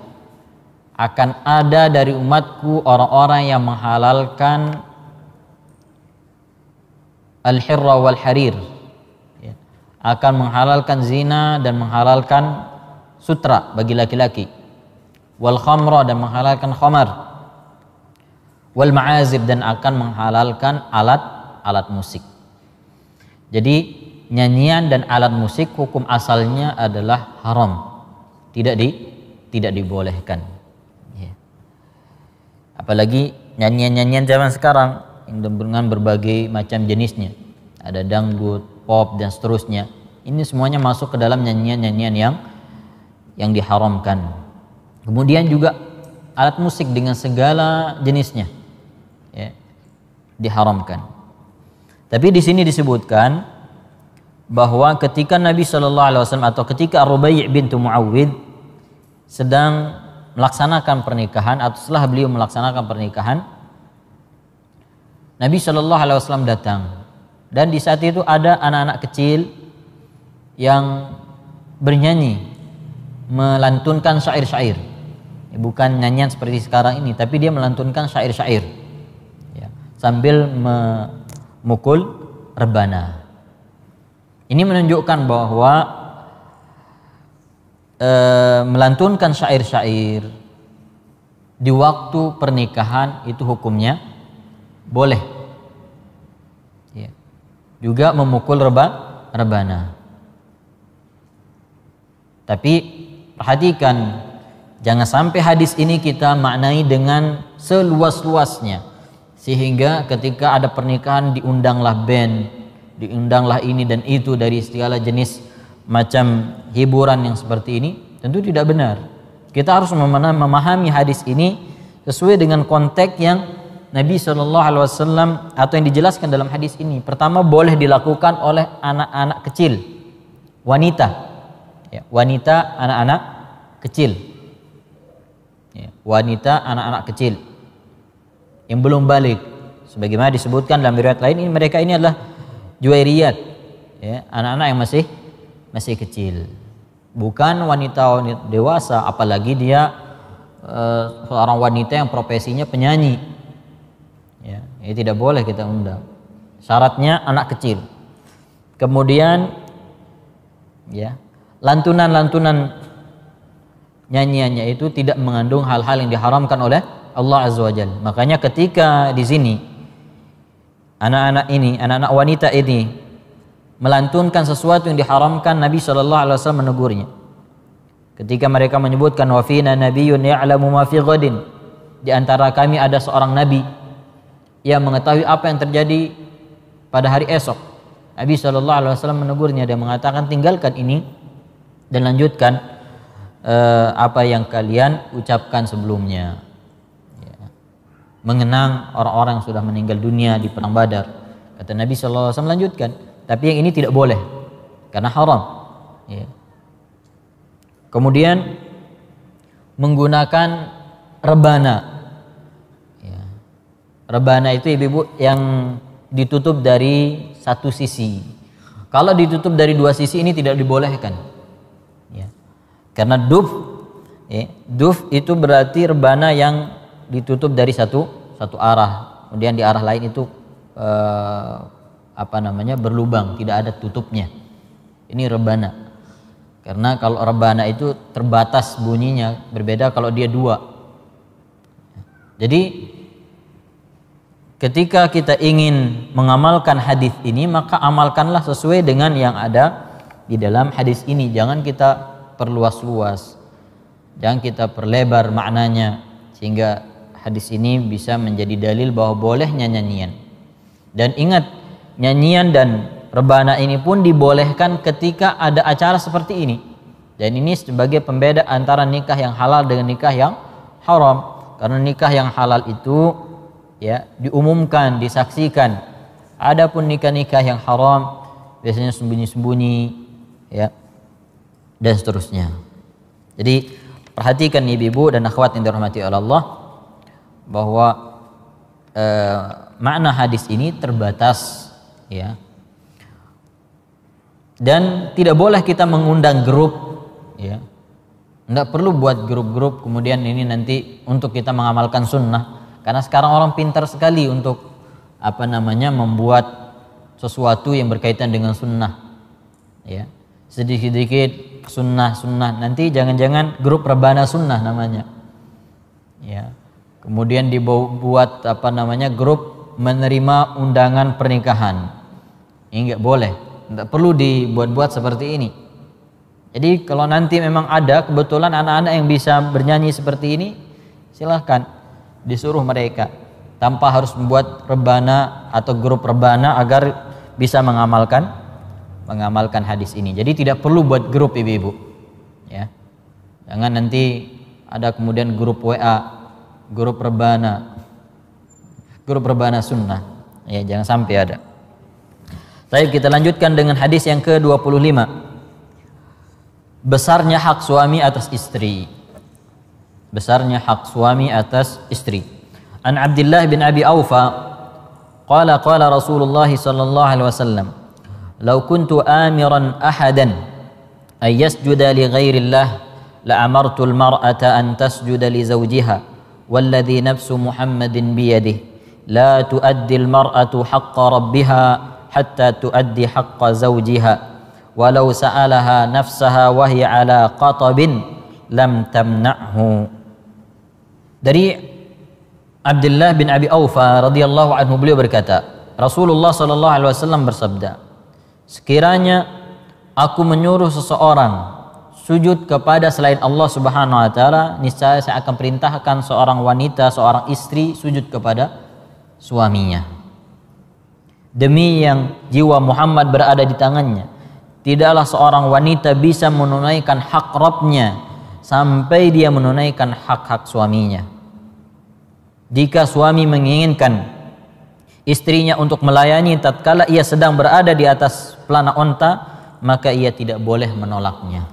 Speaker 2: Akan ada dari umatku orang-orang yang menghalalkan al-hirra wal harir, akan menghalalkan zina dan menghalalkan sutra bagi laki-laki, wal khamra dan menghalalkan khamar, wal ma'azib dan akan menghalalkan alat musik. Jadi nyanyian dan alat musik hukum asalnya adalah haram, tidak dibolehkan. Ya. Apalagi nyanyian-nyanyian zaman sekarang dengan berbagai macam jenisnya, ada dangdut, pop dan seterusnya. Ini semuanya masuk ke dalam nyanyian-nyanyian yang diharamkan. Kemudian juga alat musik dengan segala jenisnya, ya, diharamkan. Tapi di sini disebutkan bahwa ketika Nabi SAW atau ketika Ar-Rubai' bintu Muawwidh sedang melaksanakan pernikahan atau setelah beliau melaksanakan pernikahan, Nabi SAW datang, dan di saat itu ada anak-anak kecil yang bernyanyi, melantunkan syair-syair. Bukan nyanyian seperti sekarang ini, tapi dia melantunkan syair-syair, ya, sambil memukul rebana. Ini menunjukkan bahwa melantunkan syair-syair di waktu pernikahan itu hukumnya boleh, ya. Juga memukul rebana. Tapi perhatikan, jangan sampai hadis ini kita maknai dengan seluas-luasnya, sehingga ketika ada pernikahan diundanglah band, diundanglah ini dan itu dari segala jenis macam hiburan yang seperti ini. Tentu tidak benar. Kita harus memahami hadis ini sesuai dengan konteks yang Nabi SAW atau yang dijelaskan dalam hadis ini. Pertama, boleh dilakukan oleh anak-anak kecil, wanita, ya, wanita anak-anak kecil, ya, wanita anak-anak kecil yang belum balik. Sebagaimana disebutkan dalam riwayat lain, mereka ini adalah juwairiyat, ya, anak-anak yang masih kecil, bukan wanita dewasa, apalagi dia seorang wanita yang profesinya penyanyi, ya, ini tidak boleh kita undang. Syaratnya anak kecil. Kemudian, ya, lantunan-lantunan nyanyiannya itu tidak mengandung hal-hal yang diharamkan oleh Allah Azza wa Jalla. Makanya ketika di sini anak-anak wanita ini melantunkan sesuatu yang diharamkan, Nabi SAW menegurnya. Ketika mereka menyebutkan wa fina nabiyyun ya'lamu ma fi ghadin, di antara kami ada seorang nabi yang mengetahui apa yang terjadi pada hari esok. Nabi SAW menegurnya dan mengatakan, tinggalkan ini dan lanjutkan apa yang kalian ucapkan sebelumnya, ya, mengenang orang-orang yang sudah meninggal dunia di perang Badar. Kata Nabi SAW, lanjutkan, tapi yang ini tidak boleh karena haram, ya. Kemudian menggunakan rebana, ya. Rebana itu ibu-ibu yang ditutup dari satu sisi. Kalau ditutup dari dua sisi ini tidak dibolehkan, ya. Karena duf, ya, duf itu berarti rebana yang ditutup dari satu arah, kemudian di arah lain itu berlubang, tidak ada tutupnya. Ini rebana. Karena kalau rebana itu terbatas bunyinya, berbeda kalau dia dua. Jadi ketika kita ingin mengamalkan hadis ini, maka amalkanlah sesuai dengan yang ada di dalam hadis ini. Jangan kita perluas-luas, jangan kita perlebar maknanya sehingga hadis ini bisa menjadi dalil bahwa bolehnya nyanyian. Dan ingat, nyanyian dan rebana ini pun dibolehkan ketika ada acara seperti ini. Dan ini sebagai pembeda antara nikah yang halal dengan nikah yang haram. Karena nikah yang halal itu, ya, diumumkan, disaksikan. Adapun nikah-nikah yang haram biasanya sembunyi-sembunyi, ya, dan seterusnya. Jadi perhatikan ibu-ibu dan akhwat yang dirahmati oleh Allah bahwa makna hadis ini terbatas, ya. Dan tidak boleh kita mengundang grup, ya. Tidak perlu buat grup-grup kemudian ini nanti untuk kita mengamalkan sunnah. Karena sekarang orang pintar sekali untuk membuat sesuatu yang berkaitan dengan sunnah, ya. Sedikit-sedikit sunnah. Nanti jangan-jangan grup rebana sunnah namanya, ya. Kemudian dibuat grup menerima undangan pernikahan. Ini enggak boleh. Tidak perlu dibuat-buat seperti ini. Jadi kalau nanti memang ada kebetulan anak-anak yang bisa bernyanyi seperti ini, silahkan disuruh mereka tanpa harus membuat rebana atau grup rebana agar bisa mengamalkan hadis ini. Jadi tidak perlu buat grup ibu-ibu, ya. Jangan nanti ada kemudian grup WA, grup rebana sunnah, ya, jangan sampai ada. Baik, kita lanjutkan dengan hadis yang ke-25. Besarnya hak suami atas istri. Besarnya hak suami atas istri. An Abdullah bin Abi Aufa qala qala Rasulullah sallallahu alaihi wasallam, "Law kuntu amiran ahadan ay yasjuda li ghairillah la amartu al-mar'ata an tasjuda li zawjiha walladhi nafsu Muhammadin bi yadihi la tuaddi al-mar'atu haqqa rabbiha hatta tuaddi haqqa zawjiha walau sa'alaha nafsaha wa hiya ala qatabin lam tamna'hu." Dari Abdullah bin Abi Aufa radhiyallahu anhu, beliau berkata, Rasulullah sallallahu alaihi wasallam bersabda, "Sekiranya aku menyuruh seseorang sujud kepada selain Allah Subhanahu wa taala, niscaya saya akan perintahkan seorang wanita, seorang istri sujud kepada suaminya. Demi yang jiwa Muhammad berada di tangannya, tidaklah seorang wanita bisa menunaikan hak Rabbnya sampai dia menunaikan hak-hak suaminya. Jika suami menginginkan istrinya untuk melayani tatkala ia sedang berada di atas pelana onta, maka ia tidak boleh menolaknya."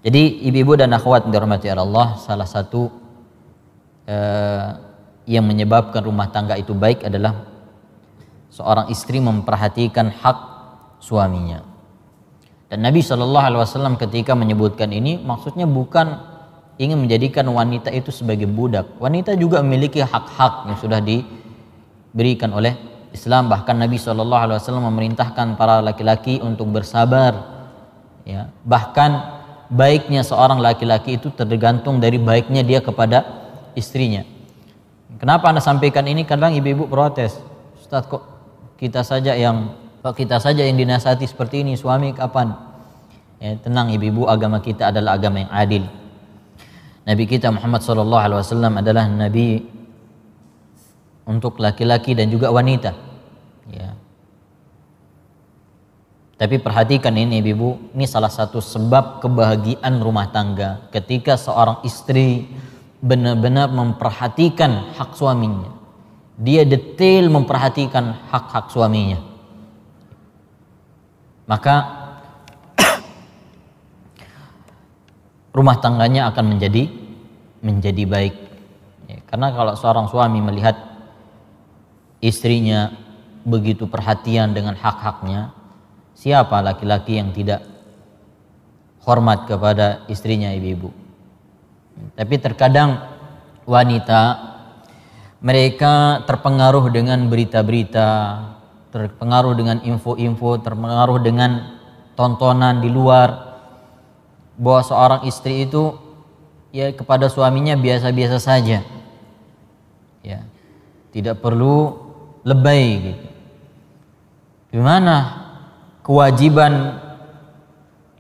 Speaker 2: Jadi ibu-ibu dan akhwat dirahmati Allah, salah satu yang menyebabkan rumah tangga itu baik adalah seorang istri memperhatikan hak suaminya. Dan Nabi SAW ketika menyebutkan ini, maksudnya bukan ingin menjadikan wanita itu sebagai budak. Wanita juga memiliki hak-hak yang sudah diberikan oleh Islam. Bahkan Nabi SAW memerintahkan para laki-laki untuk bersabar, ya. Bahkan baiknya seorang laki-laki itu tergantung dari baiknya dia kepada istrinya. Kenapa Anda sampaikan ini? Kadang ibu-ibu protes, "Ustaz, kok kita saja yang dinasihati seperti ini, suami kapan?" Ya, tenang ibu-ibu, agama kita adalah agama yang adil. Nabi kita Muhammad SAW adalah Nabi untuk laki-laki dan juga wanita, ya. Tapi perhatikan ini ibu-ibu, ini salah satu sebab kebahagiaan rumah tangga ketika seorang istri benar-benar memperhatikan hak suaminya. Dia detail memperhatikan hak-hak suaminya. Maka rumah tangganya akan menjadi baik, ya. Karena kalau seorang suami melihat istrinya begitu perhatian dengan hak-haknya, siapa laki-laki yang tidak hormat kepada istrinya ibu-ibu? Tapi terkadang wanita mereka terpengaruh dengan berita-berita, terpengaruh dengan info-info, terpengaruh dengan tontonan di luar, bahwa seorang istri itu ya kepada suaminya biasa-biasa saja, ya, tidak perlu lebay gitu. Gimana kewajiban,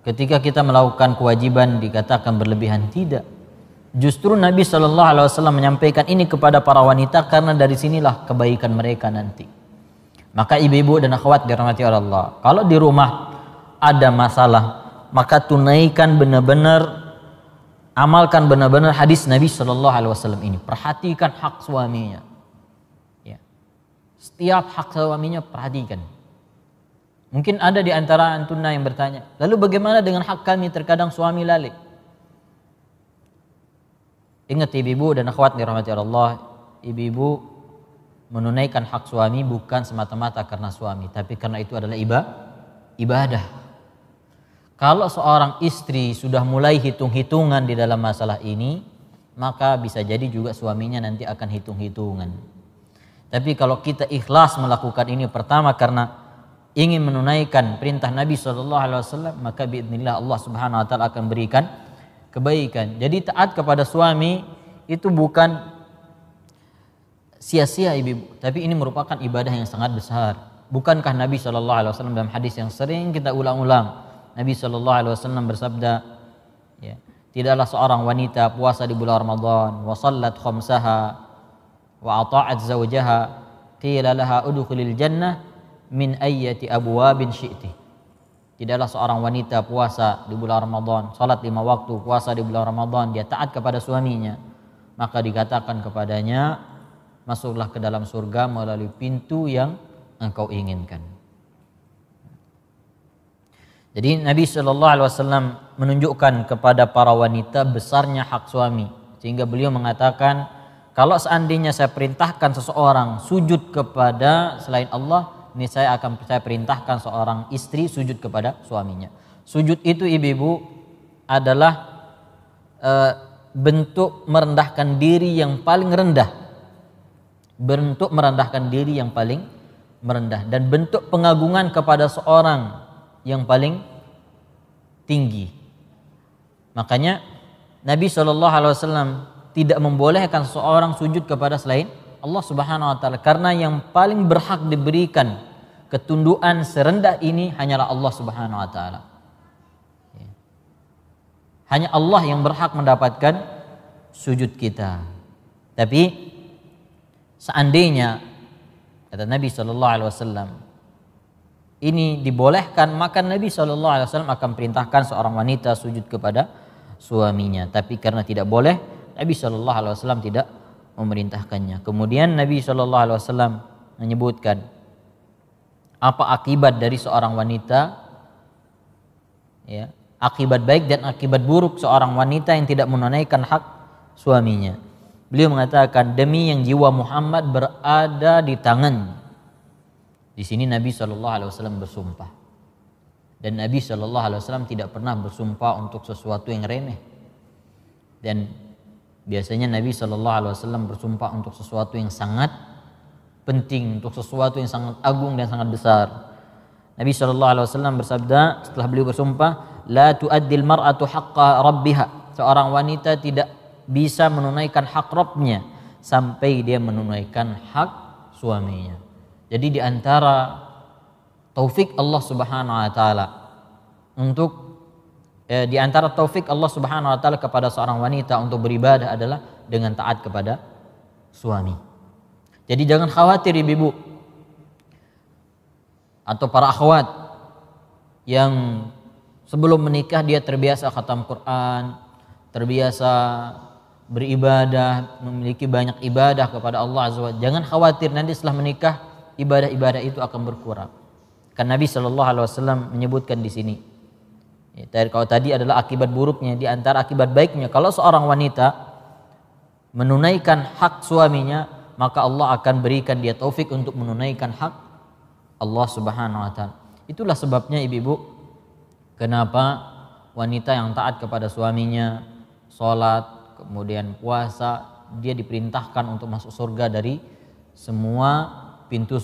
Speaker 2: ketika kita melakukan kewajiban dikatakan berlebihan? Tidak. Justru Nabi SAW menyampaikan ini kepada para wanita karena dari sinilah kebaikan mereka nanti. Maka ibu-ibu dan akhwat dirahmati Allah, kalau di rumah ada masalah, maka tunaikan benar-benar, amalkan benar-benar hadis Nabi SAW ini. Perhatikan hak suaminya, ya. Setiap hak suaminya perhatikan. Mungkin ada di antara antuna yang bertanya, lalu bagaimana dengan hak kami? Terkadang suami lalai. Ingat ibu-ibu dan akhwat dirahmati Allah, ibu-ibu menunaikan hak suami bukan semata-mata karena suami, tapi karena itu adalah ibadah. Kalau seorang istri sudah mulai hitung-hitungan di dalam masalah ini, maka bisa jadi juga suaminya nanti akan hitung-hitungan. Tapi kalau kita ikhlas melakukan ini pertama karena ingin menunaikan perintah Nabi SAW, maka biidznillah Allah Subhanahu wa taala akan berikan kebaikan. Jadi taat kepada suami itu bukan sia-sia ibu, tapi ini merupakan ibadah yang sangat besar. Bukankah Nabi SAW dalam hadis yang sering kita ulang-ulang, Nabi SAW bersabda, ya, tidaklah seorang wanita puasa di bulan Ramadan, wa sallat khamsaha wa ata'at zawjaha, qila laha udkhulil jannah min ayyati abwabin syi'ti. Tidaklah seorang wanita puasa di bulan Ramadan, salat 5 waktu, puasa di bulan Ramadan, dia taat kepada suaminya, maka dikatakan kepadanya, masuklah ke dalam surga melalui pintu yang engkau inginkan. Jadi Nabi SAW menunjukkan kepada para wanita besarnya hak suami, sehingga beliau mengatakan, kalau seandainya saya perintahkan seseorang sujud kepada selain Allah, ini saya perintahkan seorang istri sujud kepada suaminya. Sujud itu ibu-ibu adalah bentuk merendahkan diri yang paling rendah, bentuk merendahkan diri yang paling merendah, dan bentuk pengagungan kepada seorang yang paling tinggi. Makanya Nabi SAW tidak membolehkan seseorang sujud kepada selain Allah Subhanahu wa taala, karena yang paling berhak diberikan ketundukan serendah ini hanyalah Allah Subhanahu wa taala. Hanya Allah yang berhak mendapatkan sujud kita. Tapi seandainya, kata Nabi SAW, ini dibolehkan, maka Nabi SAW akan perintahkan seorang wanita sujud kepada suaminya. Tapi karena tidak boleh, Nabi SAW tidak memerintahkannya. Kemudian Nabi SAW menyebutkan apa akibat dari seorang wanita, ya, akibat baik dan akibat buruk seorang wanita yang tidak menunaikan hak suaminya. Beliau mengatakan, demi yang jiwa Muhammad berada di tangan. Di sini Nabi SAW bersumpah. Dan Nabi SAW tidak pernah bersumpah untuk sesuatu yang remeh. Dan biasanya Nabi SAW bersumpah untuk sesuatu yang sangat penting, untuk sesuatu yang sangat agung dan sangat besar. Nabi SAW bersabda setelah beliau bersumpah, la tu'addil mar'atu haqqa rabbiha. Seorang wanita tidak bisa menunaikan hak Rabbnya sampai dia menunaikan hak suaminya. Jadi di antara taufik Allah Subhanahu wa taala di antara taufik Allah Subhanahu wa taala kepada seorang wanita untuk beribadah adalah dengan taat kepada suami. Jadi jangan khawatir ibu-ibu atau para akhwat yang sebelum menikah dia terbiasa khatam Quran, terbiasa beribadah, memiliki banyak ibadah kepada Allah Azza wa Jalla. Jangan khawatir nanti setelah menikah ibadah-ibadah itu akan berkurang. Kan Nabi SAW menyebutkan di sini. Kalau tadi adalah akibat buruknya, di antara akibat baiknya, kalau seorang wanita menunaikan hak suaminya, maka Allah akan berikan dia taufik untuk menunaikan hak Allah Subhanahu wa taala. Itulah sebabnya ibu-ibu, kenapa wanita yang taat kepada suaminya, sholat, kemudian puasa, dia diperintahkan untuk masuk surga dari semua pintu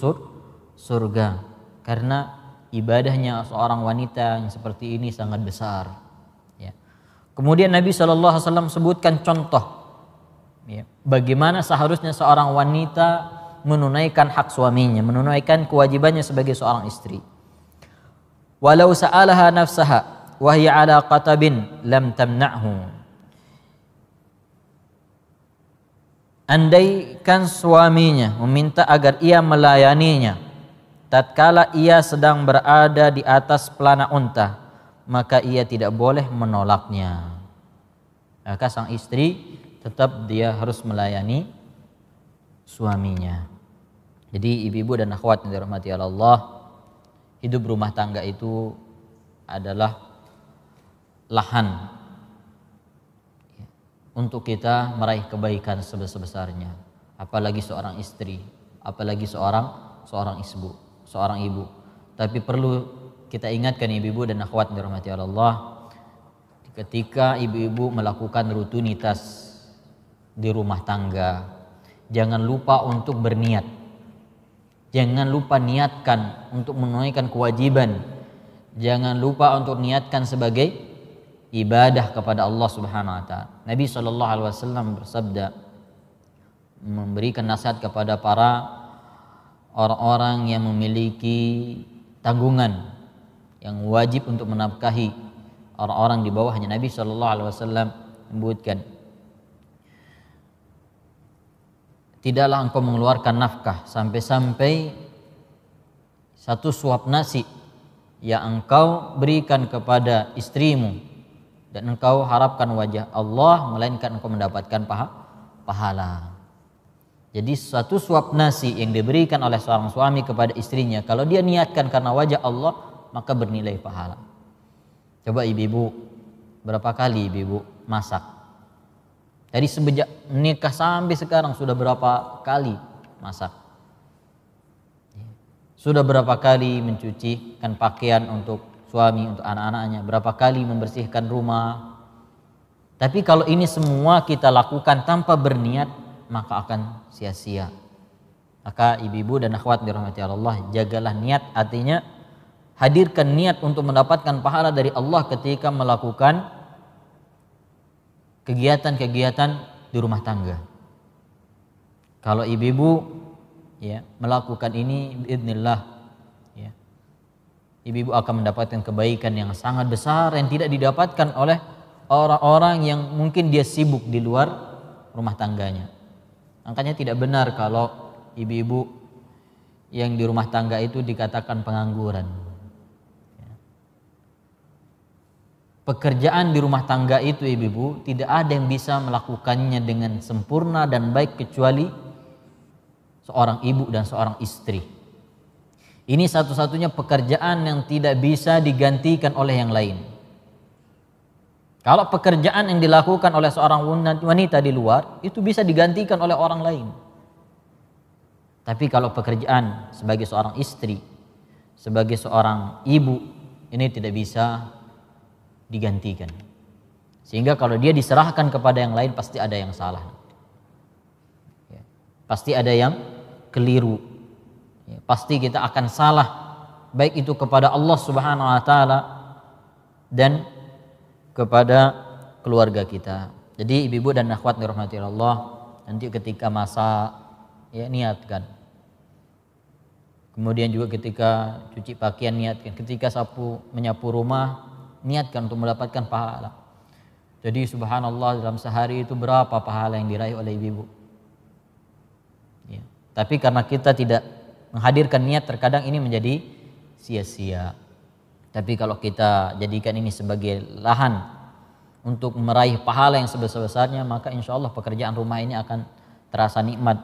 Speaker 2: surga. Karena ibadahnya seorang wanita yang seperti ini sangat besar. Ya. Kemudian Nabi SAW sebutkan contoh, ya, bagaimana seharusnya seorang wanita menunaikan hak suaminya, menunaikan kewajibannya sebagai seorang istri. Walau sa'alaha nafsaha wa hiya ala qatabin lam tamna'hu. Andaikan suaminya meminta agar ia melayaninya tatkala ia sedang berada di atas pelana unta, maka ia tidak boleh menolaknya. Maka sang istri tetap dia harus melayani suaminya. Jadi ibu-ibu dan akhwat yang dirahmati Allah, hidup rumah tangga itu adalah lahan untuk kita meraih kebaikan sebesar-besarnya. Apalagi seorang istri, apalagi seorang ibu. Tapi perlu kita ingatkan ibu-ibu dan akhwat yang dirahmati Allah, ketika ibu-ibu melakukan rutinitas di rumah tangga, jangan lupa untuk berniat. Jangan lupa niatkan untuk menunaikan kewajiban. Jangan lupa untuk niatkan sebagai ibadah kepada Allah Subhanahu wa taala. Nabi SAW bersabda, memberikan nasihat kepada para orang-orang yang memiliki tanggungan yang wajib untuk menafkahi orang-orang di bawahnya. Nabi SAW menyebutkan, tidaklah engkau mengeluarkan nafkah sampai-sampai satu suap nasi yang engkau berikan kepada istrimu dan engkau harapkan wajah Allah, melainkan engkau mendapatkan pahala. Jadi satu suap nasi yang diberikan oleh seorang suami kepada istrinya, kalau dia niatkan karena wajah Allah, maka bernilai pahala. Coba ibu-ibu, berapa kali ibu-ibu masak? Dari sejak nikah sampai sekarang sudah berapa kali masak? Sudah berapa kali mencucikan pakaian untuk suami, untuk anak-anaknya? Berapa kali membersihkan rumah? Tapi kalau ini semua kita lakukan tanpa berniat, maka akan sia-sia. Maka ibu-ibu dan akhwat dirahmati Allah, jagalah niat, artinya hadirkan niat untuk mendapatkan pahala dari Allah ketika melakukan kegiatan-kegiatan di rumah tangga. Kalau ibu-ibu ya melakukan ini, biidznillah ya, ibu-ibu akan mendapatkan kebaikan yang sangat besar yang tidak didapatkan oleh orang-orang yang mungkin dia sibuk di luar rumah tangganya. Makanya tidak benar kalau ibu-ibu yang di rumah tangga itu dikatakan pengangguran. Pekerjaan di rumah tangga itu ibu-ibu tidak ada yang bisa melakukannya dengan sempurna dan baik kecuali seorang ibu dan seorang istri. Ini satu-satunya pekerjaan yang tidak bisa digantikan oleh yang lain. Kalau pekerjaan yang dilakukan oleh seorang wanita di luar itu bisa digantikan oleh orang lain. Tapi kalau pekerjaan sebagai seorang istri, sebagai seorang ibu, ini tidak bisa digantikan. Sehingga kalau dia diserahkan kepada yang lain pasti ada yang salah. Ya, pasti ada yang keliru. Ya, pasti kita akan salah, baik itu kepada Allah Subhanahu wa taala dan kepada keluarga kita. Jadi ibu-ibu dan akhwat dirahmati Allah, nanti ketika masak ya niatkan. Kemudian juga ketika cuci pakaian niatkan, ketika menyapu rumah niatkan untuk mendapatkan pahala. Jadi subhanallah dalam sehari itu berapa pahala yang diraih oleh ibu-ibu. Ya. Tapi karena kita tidak menghadirkan niat, terkadang ini menjadi sia-sia. Tapi kalau kita jadikan ini sebagai lahan untuk meraih pahala yang sebesar-besarnya, maka insya Allah pekerjaan rumah ini akan terasa nikmat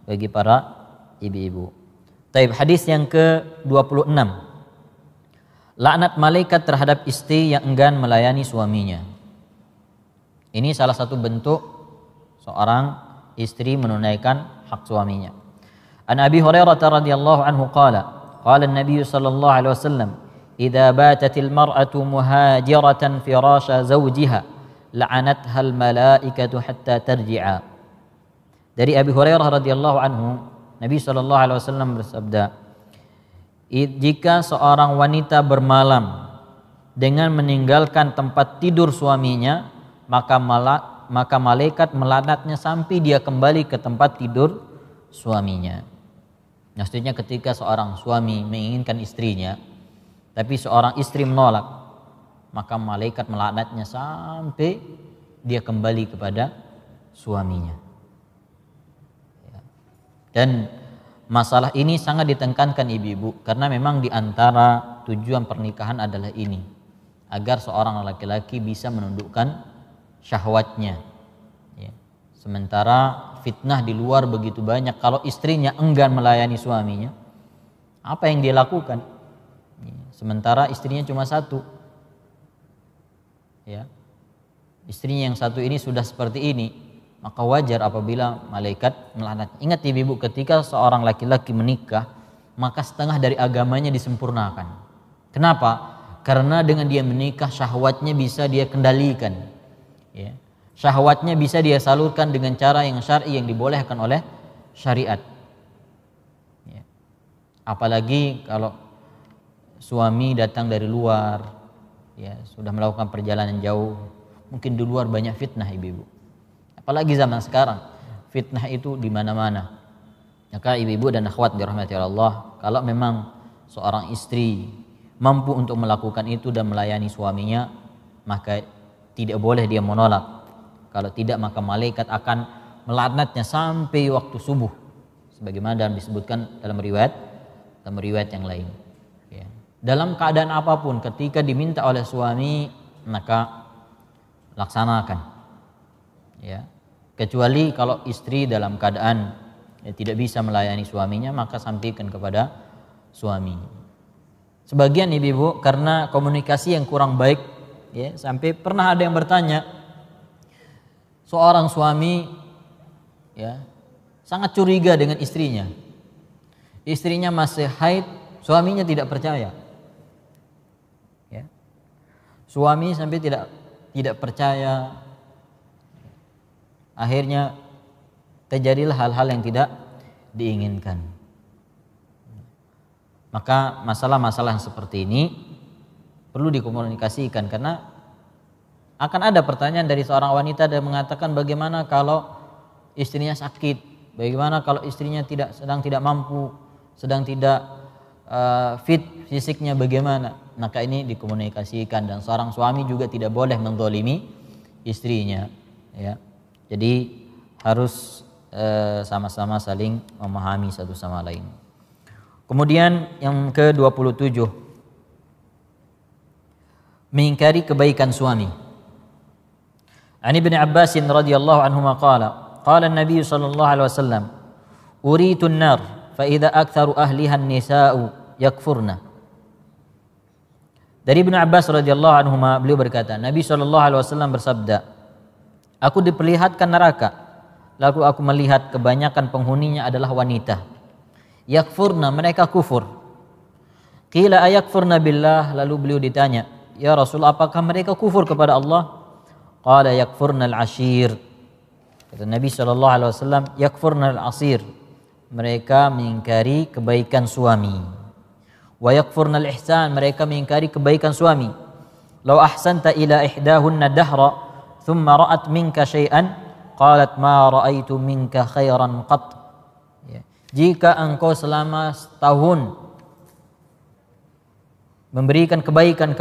Speaker 2: bagi para ibu-ibu. Taib, hadis yang ke-26. Laknat malaikat terhadap istri yang enggan melayani suaminya. Ini salah satu bentuk seorang istri menunaikan hak suaminya. An Abi Hurairah radhiyallahu anhu qala an-nabiy sallallahu alaihi wasallam, idza batatil mar'atu muhajiratan firasha zawjiha la'anatha al-malaikatu hatta tarji'a. Dari Abi Hurairah radhiyallahu anhu, Nabi sallallahu alaihi wasallam bersabda, jika seorang wanita bermalam dengan meninggalkan tempat tidur suaminya, maka malaikat melaknatnya sampai dia kembali ke tempat tidur suaminya. Maksudnya ketika seorang suami menginginkan istrinya, tapi seorang istri menolak, maka malaikat melaknatnya sampai dia kembali kepada suaminya. Dan masalah ini sangat ditekankan ibu-ibu, karena memang di antara tujuan pernikahan adalah ini, agar seorang laki-laki bisa menundukkan syahwatnya. Ya. Sementara fitnah di luar begitu banyak. Kalau istrinya enggan melayani suaminya, apa yang dia lakukan? Ya. Sementara istrinya cuma satu. Ya. Istrinya yang satu ini sudah seperti ini, maka wajar apabila malaikat melaknat. Ingat ibu-ibu, ketika seorang laki-laki menikah, maka setengah dari agamanya disempurnakan. Kenapa? Karena dengan dia menikah, syahwatnya bisa dia kendalikan. Ya. Syahwatnya bisa dia salurkan dengan cara yang syar'i, yang dibolehkan oleh syariat. Ya. Apalagi kalau suami datang dari luar, ya, sudah melakukan perjalanan jauh, mungkin di luar banyak fitnah ibu-ibu. Apalagi zaman sekarang, fitnah itu di mana-mana. Maka ibu-ibu dan akhwat dirahmati Allah, kalau memang seorang istri mampu untuk melakukan itu dan melayani suaminya, maka tidak boleh dia menolak. Kalau tidak, maka malaikat akan melaknatnya sampai waktu subuh, sebagaimana dalam disebutkan dalam riwayat yang lain. Ya. Dalam keadaan apapun, ketika diminta oleh suami, maka laksanakan. Ya. Kecuali kalau istri dalam keadaan tidak bisa melayani suaminya, maka sampaikan kepada suami. Sebagian ibu-ibu karena komunikasi yang kurang baik, ya, sampai pernah ada yang bertanya, seorang suami, ya, sangat curiga dengan istrinya. Istrinya masih haid, suaminya tidak percaya. Ya. Suami sampai tidak percaya. Akhirnya terjadilah hal-hal yang tidak diinginkan. Maka masalah-masalah yang seperti ini perlu dikomunikasikan, karena akan ada pertanyaan dari seorang wanita dan mengatakan, bagaimana kalau istrinya sakit, bagaimana kalau istrinya sedang tidak mampu, sedang tidak fit fisiknya, bagaimana? Maka ini dikomunikasikan, dan seorang suami juga tidak boleh menzalimi istrinya, ya. Jadi harus sama-sama saling memahami satu sama lain. Kemudian yang ke-27, mengingkari kebaikan suami. An Ibnu Abbas radhiyallahu anhuma qala an-nabiy sallallahu alaihi wasallam, uritu an-nar fa idza aktharu ahliha an-nisa'u yakfurna. Dari Ibnu Abbas radhiyallahu anhuma, beliau berkata, Nabi sallallahu alaihi wasallam bersabda, aku diperlihatkan neraka, lalu aku melihat kebanyakan penghuninya adalah wanita. Yakfurna, mereka kufur. Qila ayakfurna billah, lalu beliau ditanya, ya Rasul, apakah mereka kufur kepada Allah? Qala yakfurna al-ashir. Kata Nabi SAW, yakfurna al-asir, mereka mengingkari kebaikan suami. Wa yakfurna al-ihsan, mereka mengingkari kebaikan suami. Law ahsanta ila ihdahunna dahra thumma ra'at minka syai'an qalat ma ra'aitu minka khairan qat. Jika engkau selama setahun memberikan kebaikan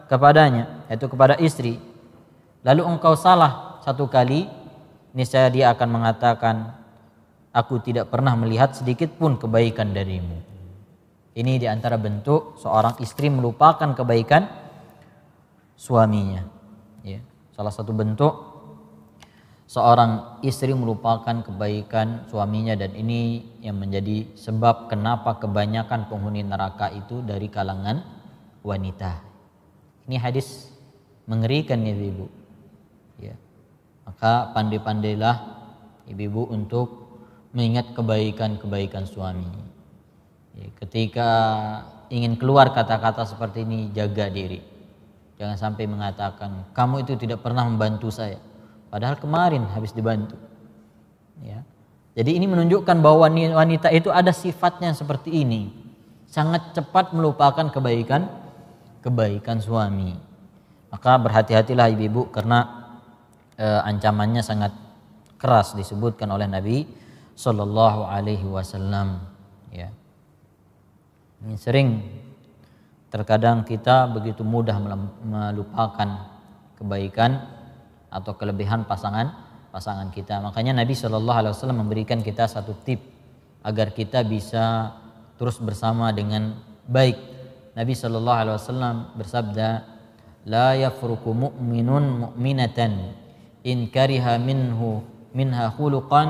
Speaker 2: kepadanya, yaitu kepada istri, lalu engkau salah satu kali, niscaya dia akan mengatakan, aku tidak pernah melihat sedikit pun kebaikan darimu. Ini diantara bentuk seorang istri melupakan kebaikan suaminya. Ya. Salah satu bentuk seorang istri melupakan kebaikan suaminya, dan ini yang menjadi sebab kenapa kebanyakan penghuni neraka itu dari kalangan wanita. Ini hadis mengerikan ya ibu. Ya. Maka pandai-pandailah ibu-ibu untuk mengingat kebaikan-kebaikan suami. Ya, ketika ingin keluar kata-kata seperti ini, jaga diri. Jangan sampai mengatakan, kamu itu tidak pernah membantu saya, padahal kemarin habis dibantu. Ya. Jadi ini menunjukkan bahwa wanita itu ada sifatnya seperti ini, sangat cepat melupakan kebaikan suami. Maka berhati-hatilah ibu-ibu, karena ancamannya sangat keras disebutkan oleh Nabi Sallallahu Alaihi Wasallam. Ya. Ini sering terkadang kita begitu mudah melupakan kebaikan atau kelebihan pasangan kita. Makanya Nabi Shallallahu Alaihi Wasallam memberikan kita satu tip agar kita bisa terus bersama dengan baik. Nabi Shallallahu Alaihi Wasallam bersabda, la yafruku mu'minun mu'minatan in kariha minha khuluqan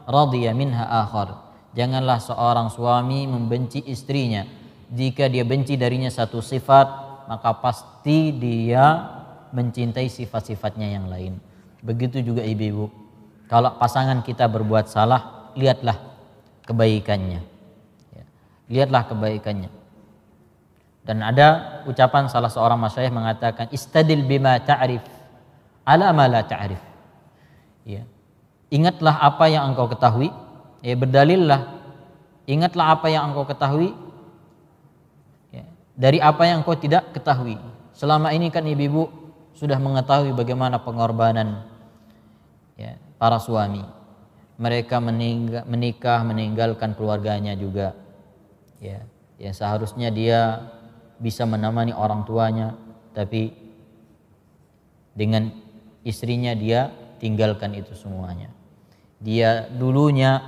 Speaker 2: radiya minha akhar. Janganlah seorang suami membenci istrinya. Jika dia benci darinya satu sifat, maka pasti dia mencintai sifat-sifatnya yang lain. Begitu juga ibu-ibu. Kalau pasangan kita berbuat salah, lihatlah kebaikannya. Lihatlah kebaikannya. Dan ada ucapan salah seorang masyayikh mengatakan, istadil bima ta'rif ala ma la ta'rif. Ya. Ingatlah apa yang engkau ketahui. Berdalillah. Ingatlah apa yang engkau ketahui dari apa yang engkau tidak ketahui. Selama ini kan ibu-ibu sudah mengetahui bagaimana pengorbanan para suami. mereka menikah meninggalkan keluarganya juga, ya, yang seharusnya dia bisa menemani orang tuanya, tapi dengan istrinya dia tinggalkan itu semuanya. Dia dulunya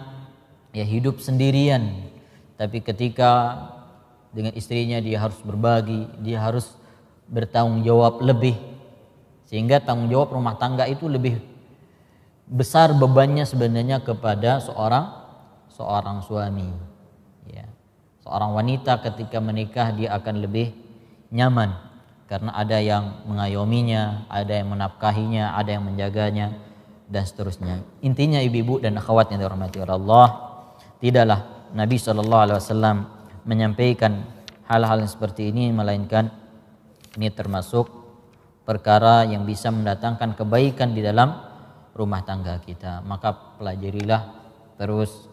Speaker 2: ya hidup sendirian, tapi ketika dengan istrinya dia harus berbagi, dia harus bertanggung jawab lebih, sehingga tanggung jawab rumah tangga itu lebih besar bebannya sebenarnya kepada seorang suami, ya. Seorang wanita ketika menikah dia akan lebih nyaman karena ada yang mengayominya, ada yang menafkahinya, ada yang menjaganya, dan seterusnya. Intinya ibu-ibu dan akhwat yang dirahmati Allah, tidaklah Nabi SAW menyampaikan hal-hal yang seperti ini, melainkan ini termasuk perkara yang bisa mendatangkan kebaikan di dalam rumah tangga kita. Maka pelajarilah terus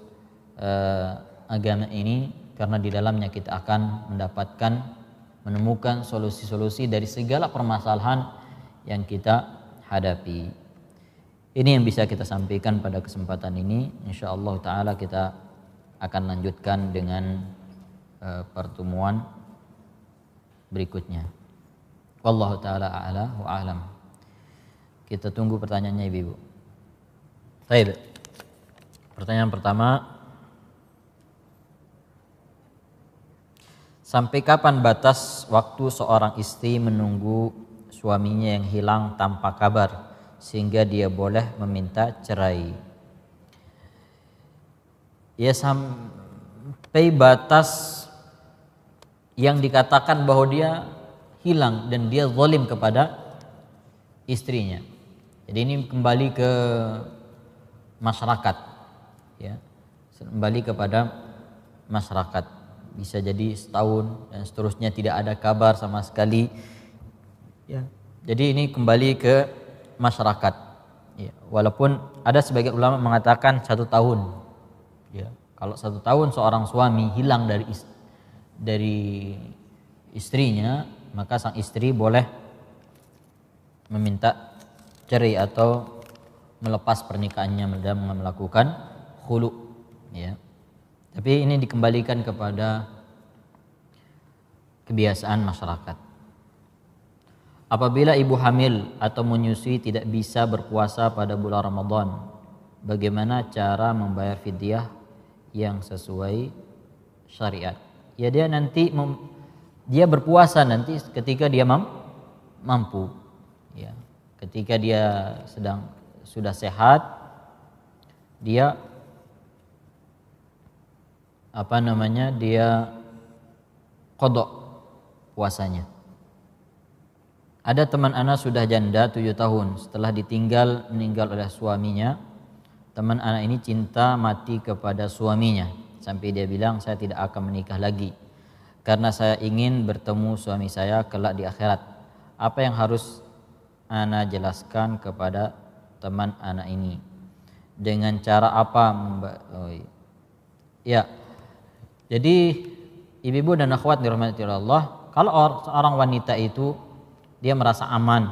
Speaker 2: agama ini, karena di dalamnya kita akan menemukan solusi-solusi dari segala permasalahan yang kita hadapi. Ini yang bisa kita sampaikan pada kesempatan ini. Insyaallah taala kita akan lanjutkan dengan pertemuan berikutnya. Wallahu taala a'la wa a'lam. Kita tunggu pertanyaannya ibu-ibu. Baik. Pertanyaan pertama, sampai kapan batas waktu seorang istri menunggu suaminya yang hilang tanpa kabar sehingga dia boleh meminta cerai? Ya, sampai batas yang dikatakan bahwa dia hilang dan dia zalim kepada istrinya. Jadi ini kembali ke masyarakat, ya, kembali kepada masyarakat. Bisa jadi setahun dan seterusnya tidak ada kabar sama sekali, ya. Jadi ini kembali ke masyarakat, ya. Walaupun ada sebagian ulama mengatakan 1 tahun, ya. Kalau 1 tahun seorang suami hilang dari istrinya, maka sang istri boleh meminta cerai atau melepas pernikahannya dan melakukan khulu, ya. Tapi ini dikembalikan kepada kebiasaan masyarakat. Apabila ibu hamil atau menyusui tidak bisa berpuasa pada bulan Ramadan, bagaimana cara membayar fidyah yang sesuai syariat? Ya, dia nanti dia berpuasa nanti ketika dia mampu, ya. Ketika dia sudah sehat, dia dia qadha puasanya. Ada teman anak sudah janda 7 tahun, setelah meninggal oleh suaminya. Teman anak ini cinta mati kepada suaminya sampai dia bilang, saya tidak akan menikah lagi karena saya ingin bertemu suami saya kelak di akhirat. Apa yang harus ana jelaskan kepada teman anak ini? Dengan cara apa? Ya. Jadi ibu-ibu dan akhwat dirahmati Allah, kalau seorang wanita itu dia merasa aman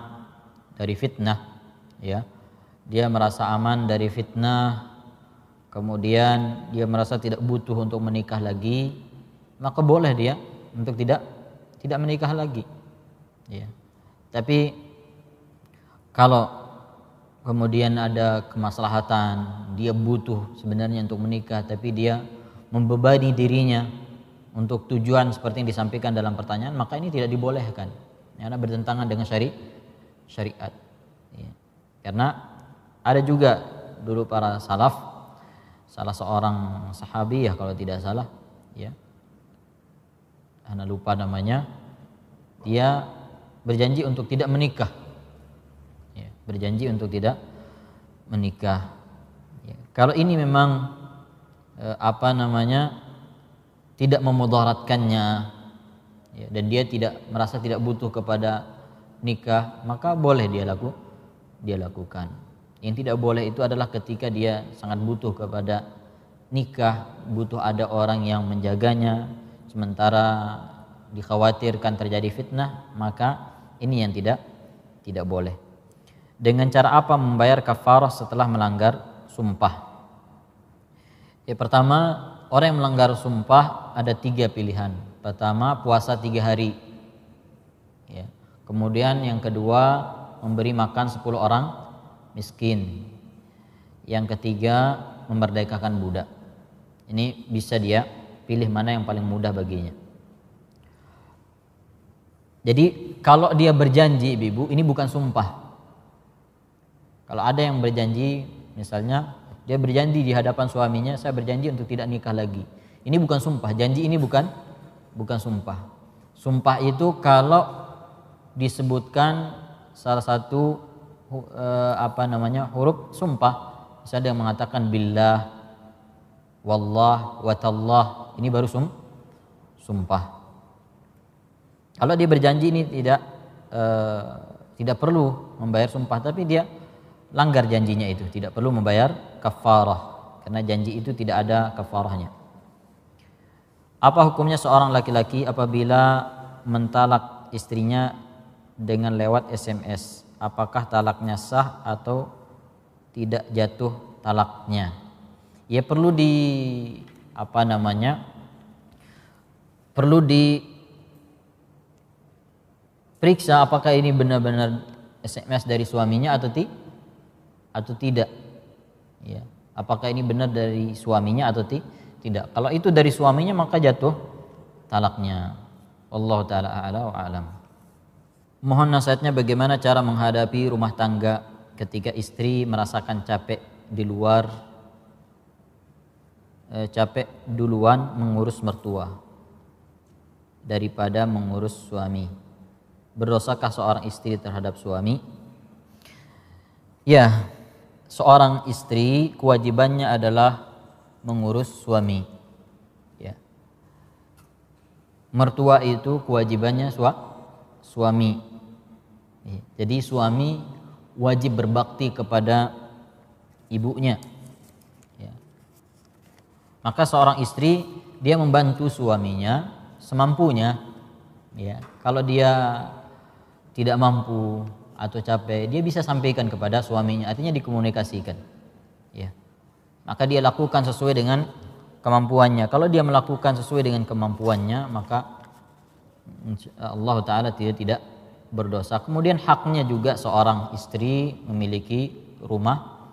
Speaker 2: dari fitnah, ya. Dia merasa aman dari fitnah, kemudian dia merasa tidak butuh untuk menikah lagi, maka boleh dia untuk tidak menikah lagi, ya. Tapi kalau kemudian ada kemaslahatan, dia butuh sebenarnya untuk menikah, tapi dia membebani dirinya untuk tujuan seperti yang disampaikan dalam pertanyaan, maka ini tidak dibolehkan, karena bertentangan dengan syariat, ya. Karena ada juga dulu para salaf, salah seorang sahabi, ya kalau tidak salah, ya, ana lupa namanya, dia berjanji untuk tidak menikah, ya, berjanji untuk tidak menikah, ya. Kalau ini memang tidak memudaratkannya, ya, dan dia merasa tidak butuh kepada nikah, maka boleh dia lakukan. Yang tidak boleh itu adalah ketika dia sangat butuh kepada nikah, butuh ada orang yang menjaganya, sementara dikhawatirkan terjadi fitnah, maka ini yang tidak boleh. Dengan cara apa membayar kafarah setelah melanggar sumpah? Ya, pertama, orang yang melanggar sumpah ada 3 pilihan. Pertama, puasa 3 hari. Ya. Kemudian yang kedua, memberi makan 10 orang miskin. Yang ketiga, memerdekakan budak. Ini bisa dia pilih mana yang paling mudah baginya. Jadi kalau dia berjanji, ibu, ini bukan sumpah. Kalau ada yang berjanji, misalnya dia berjanji di hadapan suaminya, saya berjanji untuk tidak nikah lagi. Ini bukan sumpah. Janji ini bukan sumpah. Sumpah itu kalau disebutkan salah satu huruf sumpah. Misalnya dia mengatakan billah, wallah, watallah, ini baru sumpah. Kalau dia berjanji ini tidak perlu membayar sumpah, tapi dia langgar janjinya itu, tidak perlu membayar kafarah karena janji itu tidak ada kafarahnya. Apa hukumnya seorang laki-laki apabila mentalak istrinya dengan lewat SMS? Apakah talaknya sah atau tidak jatuh talaknya? Ya perlu perlu diperiksa apakah ini benar-benar SMS dari suaminya atau tidak. Ya, apakah ini benar dari suaminya atau tidak. Kalau itu dari suaminya maka jatuh talaknya. Wallahu taala a'la wa a'lam. Mohon nasihatnya bagaimana cara menghadapi rumah tangga ketika istri merasakan capek duluan mengurus mertua daripada mengurus suami. Berdosakah seorang istri terhadap suami? Ya, seorang istri kewajibannya adalah mengurus suami. Ya. Mertua itu kewajibannya suami. Ya. Jadi suami wajib berbakti kepada ibunya. Ya. Maka seorang istri dia membantu suaminya semampunya. Ya. Kalau dia tidak mampu atau capek, dia bisa sampaikan kepada suaminya, artinya dikomunikasikan. Ya. Maka dia lakukan sesuai dengan kemampuannya. Kalau dia melakukan sesuai dengan kemampuannya, maka Allah Ta'ala tidak berdosa. Kemudian haknya juga seorang istri memiliki rumah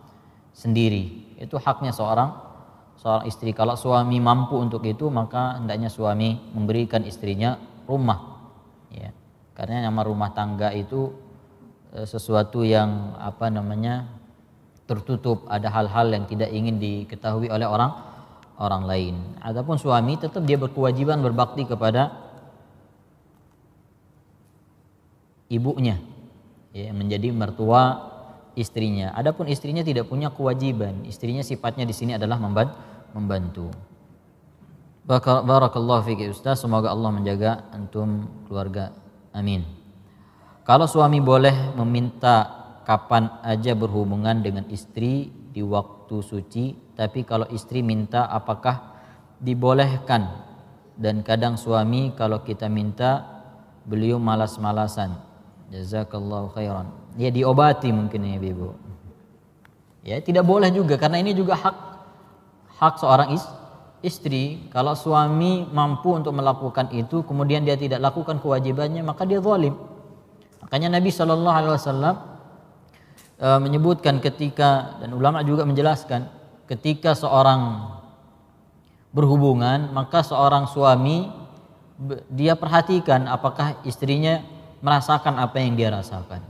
Speaker 2: sendiri. Itu haknya seorang istri. Kalau suami mampu untuk itu, maka hendaknya suami memberikan istrinya rumah. Ya. Karena nama rumah tangga itu sesuatu yang tertutup, ada hal-hal yang tidak ingin diketahui oleh orang lain. Adapun suami tetap dia berkewajiban berbakti kepada ibunya, ya, menjadi mertua istrinya. Adapun istrinya tidak punya kewajiban, istrinya sifatnya di sini adalah membantu. Barakallahu fiik Ustaz, semoga Allah menjaga antum keluarga. Amin. Kalau suami boleh meminta kapan aja berhubungan dengan istri di waktu suci, tapi kalau istri minta apakah dibolehkan? Dan kadang suami kalau kita minta beliau malas-malasan. Jazakallahu khairan. Ya diobati mungkin ya Ibu. Ya tidak boleh juga karena ini juga hak seorang istri. Kalau suami mampu untuk melakukan itu kemudian dia tidak lakukan kewajibannya, maka dia zalim. Makanya Nabi SAW menyebutkan ketika, dan ulama juga menjelaskan, ketika seorang berhubungan maka seorang suami dia perhatikan apakah istrinya merasakan apa yang dia rasakan.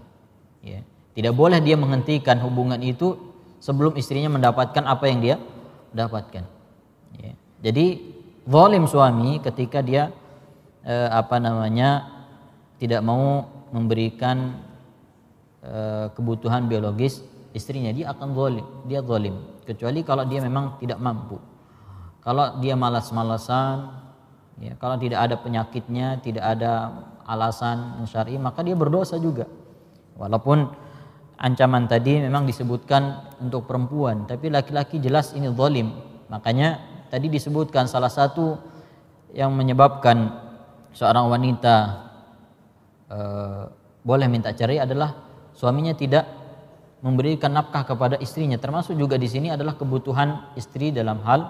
Speaker 2: Ya. Tidak boleh dia menghentikan hubungan itu sebelum istrinya mendapatkan apa yang dia dapatkan. Ya. Jadi zalim suami ketika dia tidak mau memberikan kebutuhan biologis istrinya, dia akan zalim. Kecuali kalau dia memang tidak mampu. Kalau dia malas-malasan, ya, kalau tidak ada penyakitnya, tidak ada alasan syar'i, maka dia berdosa juga. Walaupun ancaman tadi memang disebutkan untuk perempuan, tapi laki-laki jelas ini zalim. Makanya tadi disebutkan salah satu yang menyebabkan seorang wanita boleh minta cerai adalah suaminya tidak memberikan nafkah kepada istrinya. Termasuk juga di sini adalah kebutuhan istri dalam hal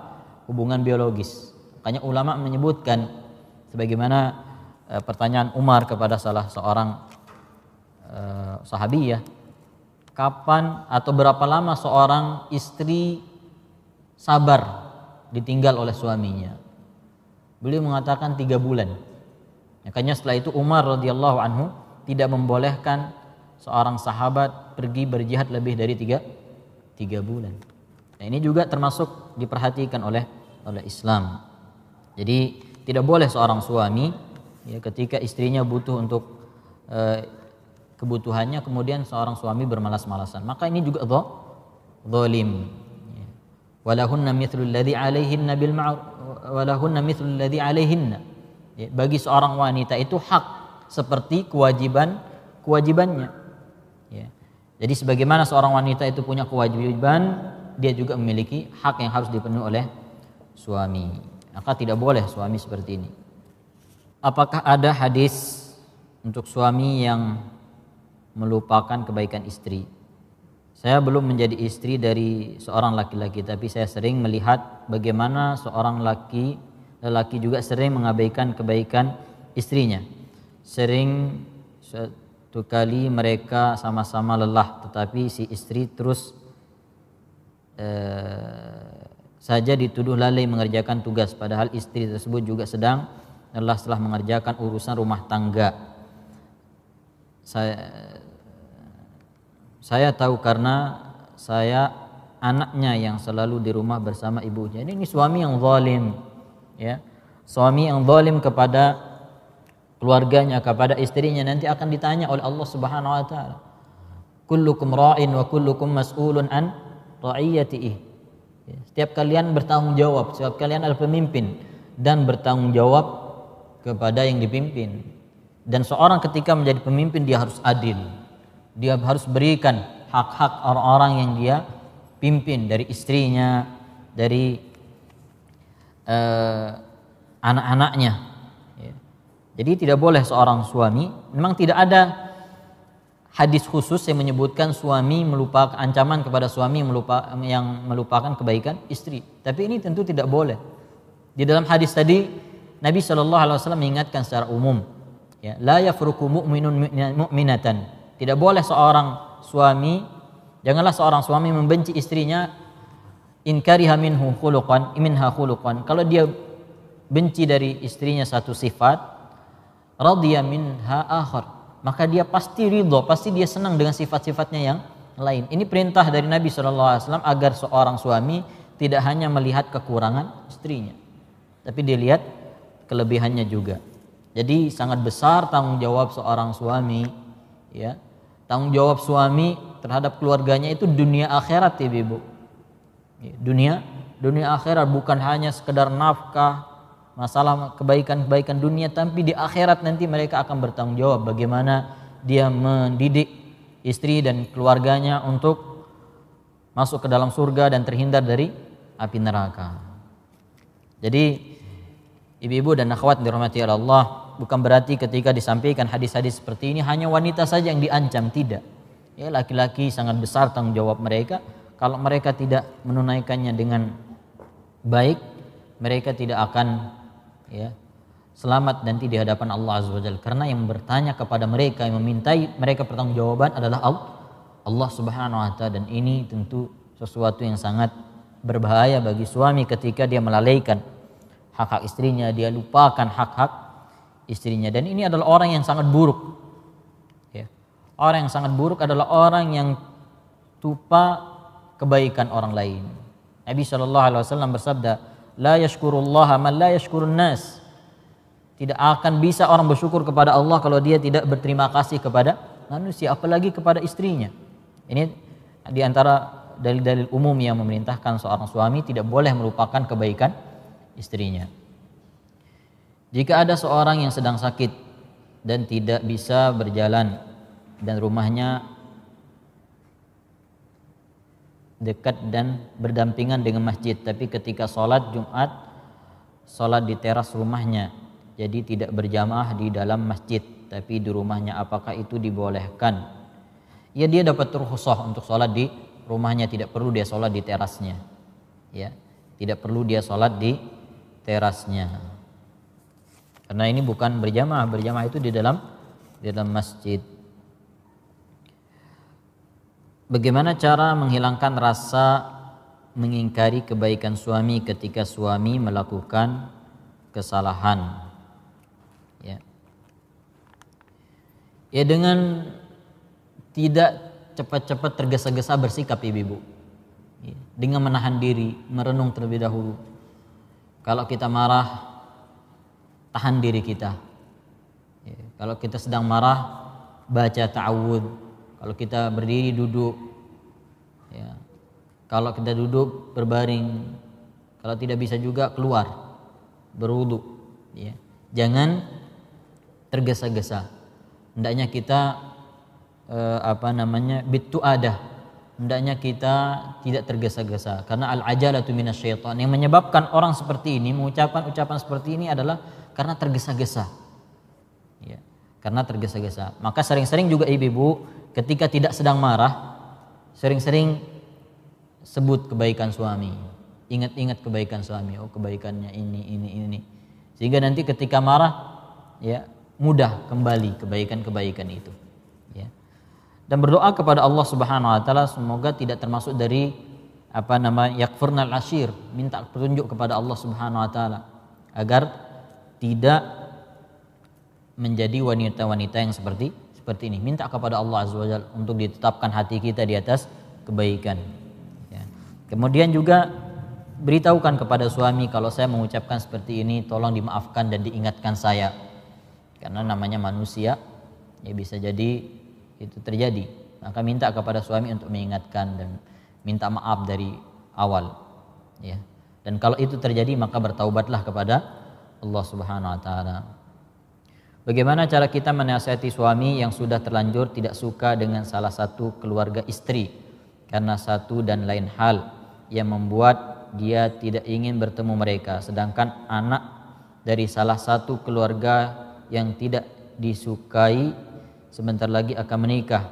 Speaker 2: hubungan biologis. Makanya ulama menyebutkan sebagaimana pertanyaan Umar kepada salah seorang sahabiyah, kapan atau berapa lama seorang istri sabar ditinggal oleh suaminya? Beliau mengatakan 3 bulan. Makanya setelah itu Umar radhiyallahu anhu tidak membolehkan seorang sahabat pergi berjihad lebih dari 3 bulan. Nah, ini juga termasuk diperhatikan oleh Islam. Jadi tidak boleh seorang suami ya, ketika istrinya butuh untuk kebutuhannya kemudian seorang suami bermalas-malasan. Maka ini juga zalim. Walahunna mithlu alladhi 'alaihinna bil ma'ruf walahunna mithlu alladhi 'alaihinna. Bagi seorang wanita itu hak seperti kewajibannya. Ya. Jadi sebagaimana seorang wanita itu punya kewajiban, dia juga memiliki hak yang harus dipenuhi oleh suami. Maka tidak boleh suami seperti ini. Apakah ada hadis untuk suami yang melupakan kebaikan istri? Saya belum menjadi istri dari seorang laki-laki, tapi saya sering melihat bagaimana seorang lelaki juga sering mengabaikan kebaikan istrinya. Sering suatu kali mereka sama-sama lelah, tetapi si istri terus saja dituduh lalai mengerjakan tugas, padahal istri tersebut juga sedang lelah setelah mengerjakan urusan rumah tangga. Saya tahu karena saya anaknya yang selalu di rumah bersama ibunya. Ini suami yang zalim, ya. Suami yang zalim kepada keluarganya, kepada istrinya, nanti akan ditanya oleh Allah Subhanahu wa taala. Kullukum ra'in wa kullukum mas'ulun an ra'iyatihi. Setiap kalian bertanggung jawab, setiap kalian adalah pemimpin dan bertanggung jawab kepada yang dipimpin. Dan seorang ketika menjadi pemimpin dia harus adil. Dia harus berikan hak-hak orang-orang yang dia pimpin, dari istrinya, dari anak-anaknya. Jadi tidak boleh seorang suami, memang tidak ada hadis khusus yang menyebutkan suami melupakan, ancaman kepada suami yang melupakan kebaikan istri. Tapi ini tentu tidak boleh. Di dalam hadis tadi Nabi SAW mengingatkan secara umum, ya, la yafruku mu'minun mu'minatan. Tidak boleh seorang suami, janganlah seorang suami membenci istrinya in kariha minha khuluqan. Kalau dia benci dari istrinya satu sifat, radiya minha akhar, maka dia pasti ridho, pasti dia senang dengan sifat-sifatnya yang lain. Ini perintah dari Nabi SAW agar seorang suami tidak hanya melihat kekurangan istrinya, tapi dia lihat kelebihannya juga. Jadi sangat besar tanggung jawab seorang suami, ya. Tanggung jawab suami terhadap keluarganya itu dunia akhirat, ya Ibu. Dunia akhirat, bukan hanya sekedar nafkah, masalah kebaikan-kebaikan dunia, tapi di akhirat nanti mereka akan bertanggung jawab bagaimana dia mendidik istri dan keluarganya untuk masuk ke dalam surga dan terhindar dari api neraka. Jadi ibu-ibu dan akhwat dirahmati Allah, bukan berarti ketika disampaikan hadis-hadis seperti ini hanya wanita saja yang diancam, tidak. Ya, laki-laki sangat besar tanggung jawab mereka. Kalau mereka tidak menunaikannya dengan baik, mereka tidak akan, ya, selamat nanti di hadapan Allah Azza wa Jalla. Karena yang bertanya kepada mereka, yang memintai mereka pertanggungjawaban adalah Allah Subhanahu wa taala, dan ini tentu sesuatu yang sangat berbahaya bagi suami ketika dia melalaikan hak-hak istrinya, dia lupakan hak-hak istrinya. Dan ini adalah orang yang sangat buruk, ya. Orang yang sangat buruk adalah orang yang lupa kebaikan orang lain. Nabi SAW bersabda, la yashkurullaha man la yashkurun nas. Tidak akan bisa orang bersyukur kepada Allah kalau dia tidak berterima kasih kepada manusia, apalagi kepada istrinya. Ini di antara dalil-dalil umum yang memerintahkan seorang suami tidak boleh melupakan kebaikan istrinya. Jika ada seorang yang sedang sakit dan tidak bisa berjalan dan rumahnya dekat dan berdampingan dengan masjid, tapi ketika sholat Jumat sholat di teras rumahnya, jadi tidak berjamaah di dalam masjid tapi di rumahnya, apakah itu dibolehkan? Ya, dia dapat rukhsah untuk sholat di rumahnya, tidak perlu dia sholat di terasnya, ya. Tidak perlu dia sholat di terasnya. Karena ini bukan berjamaah, berjamaah itu di dalam masjid. Bagaimana cara menghilangkan rasa mengingkari kebaikan suami ketika suami melakukan kesalahan? Ya dengan tidak cepat-cepat tergesa-gesa bersikap ibu-ibu. Dengan menahan diri, merenung terlebih dahulu. Kalau kita marah, tahan diri kita. Kalau kita sedang marah, baca ta'awudz. Kalau kita berdiri, duduk. Kalau kita duduk, berbaring. Kalau tidak bisa juga, keluar, berwudu. Jangan tergesa-gesa. Hendaknya kita bitu'adah. Hendaknya kita tidak tergesa-gesa, karena al-ajalatu minasyaitan. Yang menyebabkan orang seperti ini mengucapkan ucapan seperti ini adalah karena tergesa-gesa. Karena tergesa-gesa. Maka sering-sering juga ibu-ibu ketika tidak sedang marah, sering-sering sebut kebaikan suami. Ingat-ingat kebaikan suami. Oh, kebaikannya ini. Sehingga nanti ketika marah, mudah kembali kebaikan-kebaikan itu. Dan berdoa kepada Allah Subhanahu wa taala semoga tidak termasuk dari yakfurnal ashir, minta petunjuk kepada Allah Subhanahu wa taala agar tidak menjadi wanita-wanita yang seperti ini. Minta kepada Allah Azza wa Jalla untuk ditetapkan hati kita di atas kebaikan. Kemudian juga beritahukan kepada suami, kalau saya mengucapkan seperti ini tolong dimaafkan dan diingatkan saya. Karena namanya manusia, bisa jadi itu terjadi. Maka minta kepada suami untuk mengingatkan dan minta maaf dari awal. Dan kalau itu terjadi maka bertaubatlah kepada Allah Subhanahu wa taala. Bagaimana cara kita menasihati suami yang sudah terlanjur tidak suka dengan salah satu keluarga istri karena satu dan lain hal yang membuat dia tidak ingin bertemu mereka, sedangkan anak dari salah satu keluarga yang tidak disukai sebentar lagi akan menikah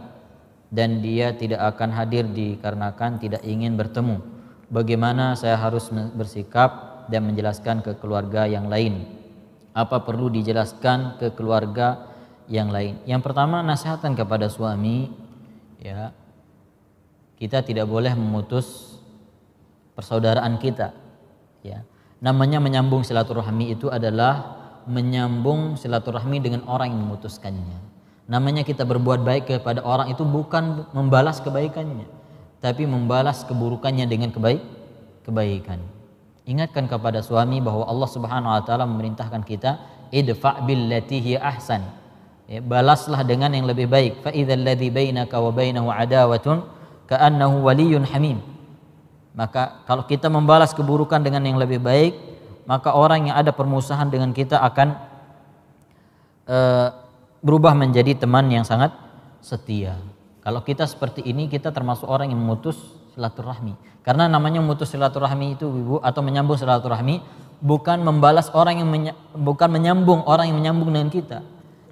Speaker 2: dan dia tidak akan hadir dikarenakan tidak ingin bertemu. Bagaimana saya harus bersikap dan menjelaskan ke keluarga yang lain? Apa perlu dijelaskan ke keluarga yang lain? Yang pertama, nasihatkan kepada suami, kita tidak boleh memutus persaudaraan kita. Namanya menyambung silaturahmi itu adalah menyambung silaturahmi dengan orang yang memutuskannya. Namanya kita berbuat baik kepada orang itu bukan membalas kebaikannya, tapi membalas keburukannya dengan kebaikan. Ingatkan kepada suami bahwa Allah Subhanahu wa taala memerintahkan kita idfa' billati hiya ahsan. Balaslah dengan yang lebih baik. Fa idzal ladzi bainaka wa bainahu adawatun ka'annahu waliyyun hamim. Maka kalau kita membalas keburukan dengan yang lebih baik, maka orang yang ada permusuhan dengan kita akan berubah menjadi teman yang sangat setia. Kalau kita seperti ini, kita termasuk orang yang memutus silaturahmi. Karena namanya memutus silaturahmi itu, ibu, atau menyambung silaturahmi, bukan membalas orang yang bukan menyambung orang yang menyambung dengan kita.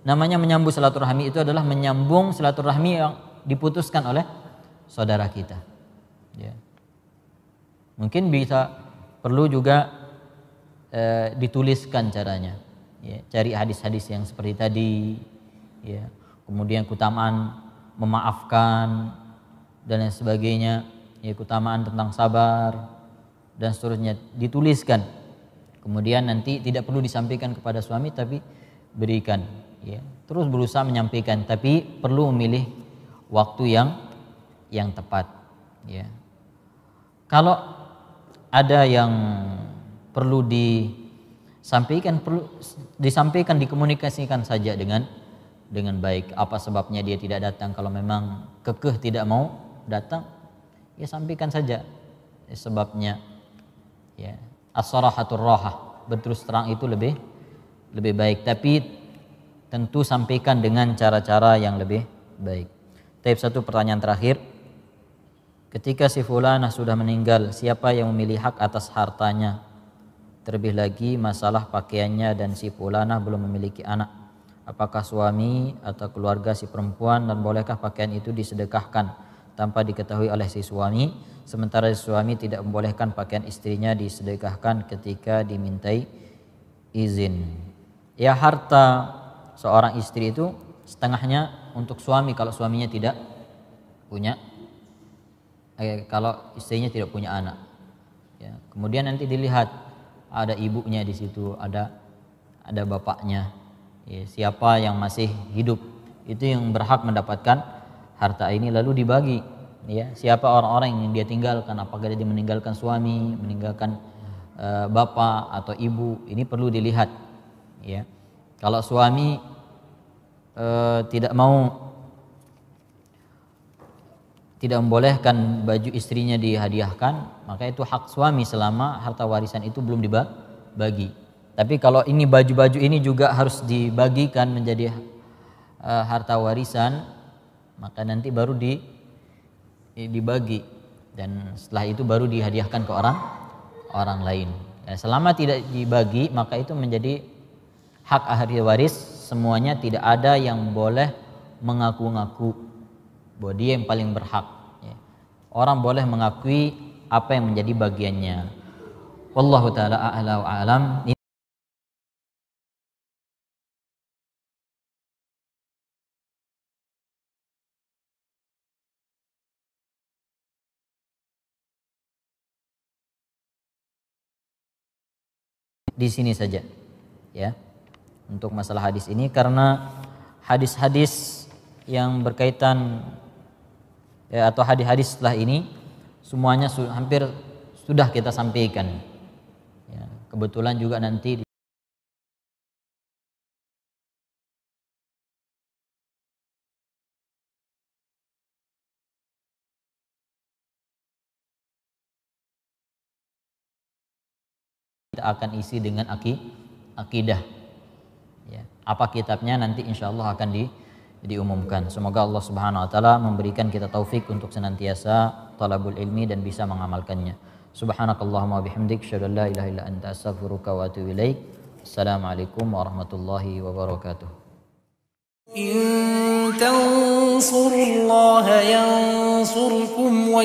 Speaker 2: Namanya menyambung silaturahmi itu adalah menyambung silaturahmi yang diputuskan oleh saudara kita. Mungkin perlu juga dituliskan caranya, cari hadis-hadis yang seperti tadi, kemudian keutamaan memaafkan dan lain sebagainya, keutamaan tentang sabar dan seterusnya dituliskan. Kemudian nanti tidak perlu disampaikan kepada suami tapi berikan, terus berusaha menyampaikan, tapi perlu memilih waktu yang tepat. Kalau ada yang perlu disampaikan, dikomunikasikan saja dengan baik. Apa sebabnya dia tidak datang? Kalau memang kekeh tidak mau datang, sampaikan saja sebabnya. As-sarahatur rahah, berterus terang itu lebih baik. Tapi tentu sampaikan dengan cara-cara yang lebih baik. Tapi satu pertanyaan terakhir. Ketika si fulanah sudah meninggal, siapa yang memilih hak atas hartanya? Terlebih lagi masalah pakaiannya dan si fulanah belum memiliki anak. Apakah suami atau keluarga si perempuan, dan bolehkah pakaian itu disedekahkan tanpa diketahui oleh si suami? sementara suami tidak membolehkan pakaian istrinya disedekahkan ketika dimintai izin. Ya, harta seorang istri itu setengahnya untuk suami kalau suaminya tidak punya, kalau istrinya tidak punya anak. Ya, kemudian nanti dilihat ada ibunya di situ, ada bapaknya. Ya, siapa yang masih hidup itu yang berhak mendapatkan harta ini, lalu dibagi. Ya, siapa orang-orang yang dia tinggalkan, apakah dia meninggalkan suami, meninggalkan bapak atau ibu, ini perlu dilihat. Ya, kalau suami tidak membolehkan baju istrinya dihadiahkan, maka itu hak suami selama harta warisan itu belum dibagi. Tapi kalau ini baju-baju ini juga harus dibagikan menjadi harta warisan, maka nanti baru dibagi, dan setelah itu baru dihadiahkan ke orang lain. Ya, selama tidak dibagi, maka itu menjadi hak ahli waris semuanya, tidak ada yang boleh mengaku-ngaku bahwa dia yang paling berhak. Ya. Orang boleh mengakui apa yang menjadi bagiannya. Wallahu taala a'la wa a'lam. Di sini saja ya untuk masalah hadis ini, karena hadis-hadis yang berkaitan ya, atau hadis-hadis setelah ini semuanya hampir sudah kita sampaikan ya. Kebetulan juga nanti kita akan isi dengan akidah ya. Apa kitabnya nanti insyaallah akan diumumkan. Semoga Allah Subhanahu wa taala memberikan kita taufik untuk senantiasa talabul ilmi dan bisa mengamalkannya. Subhanakallahumma bihamdik, asyhadu an la ilaha illa anta, astaghfiruka wa atubu ilaik. Assalamualaikum warahmatullahi wabarakatuh.
Speaker 1: In tansurullaha yansurkum wa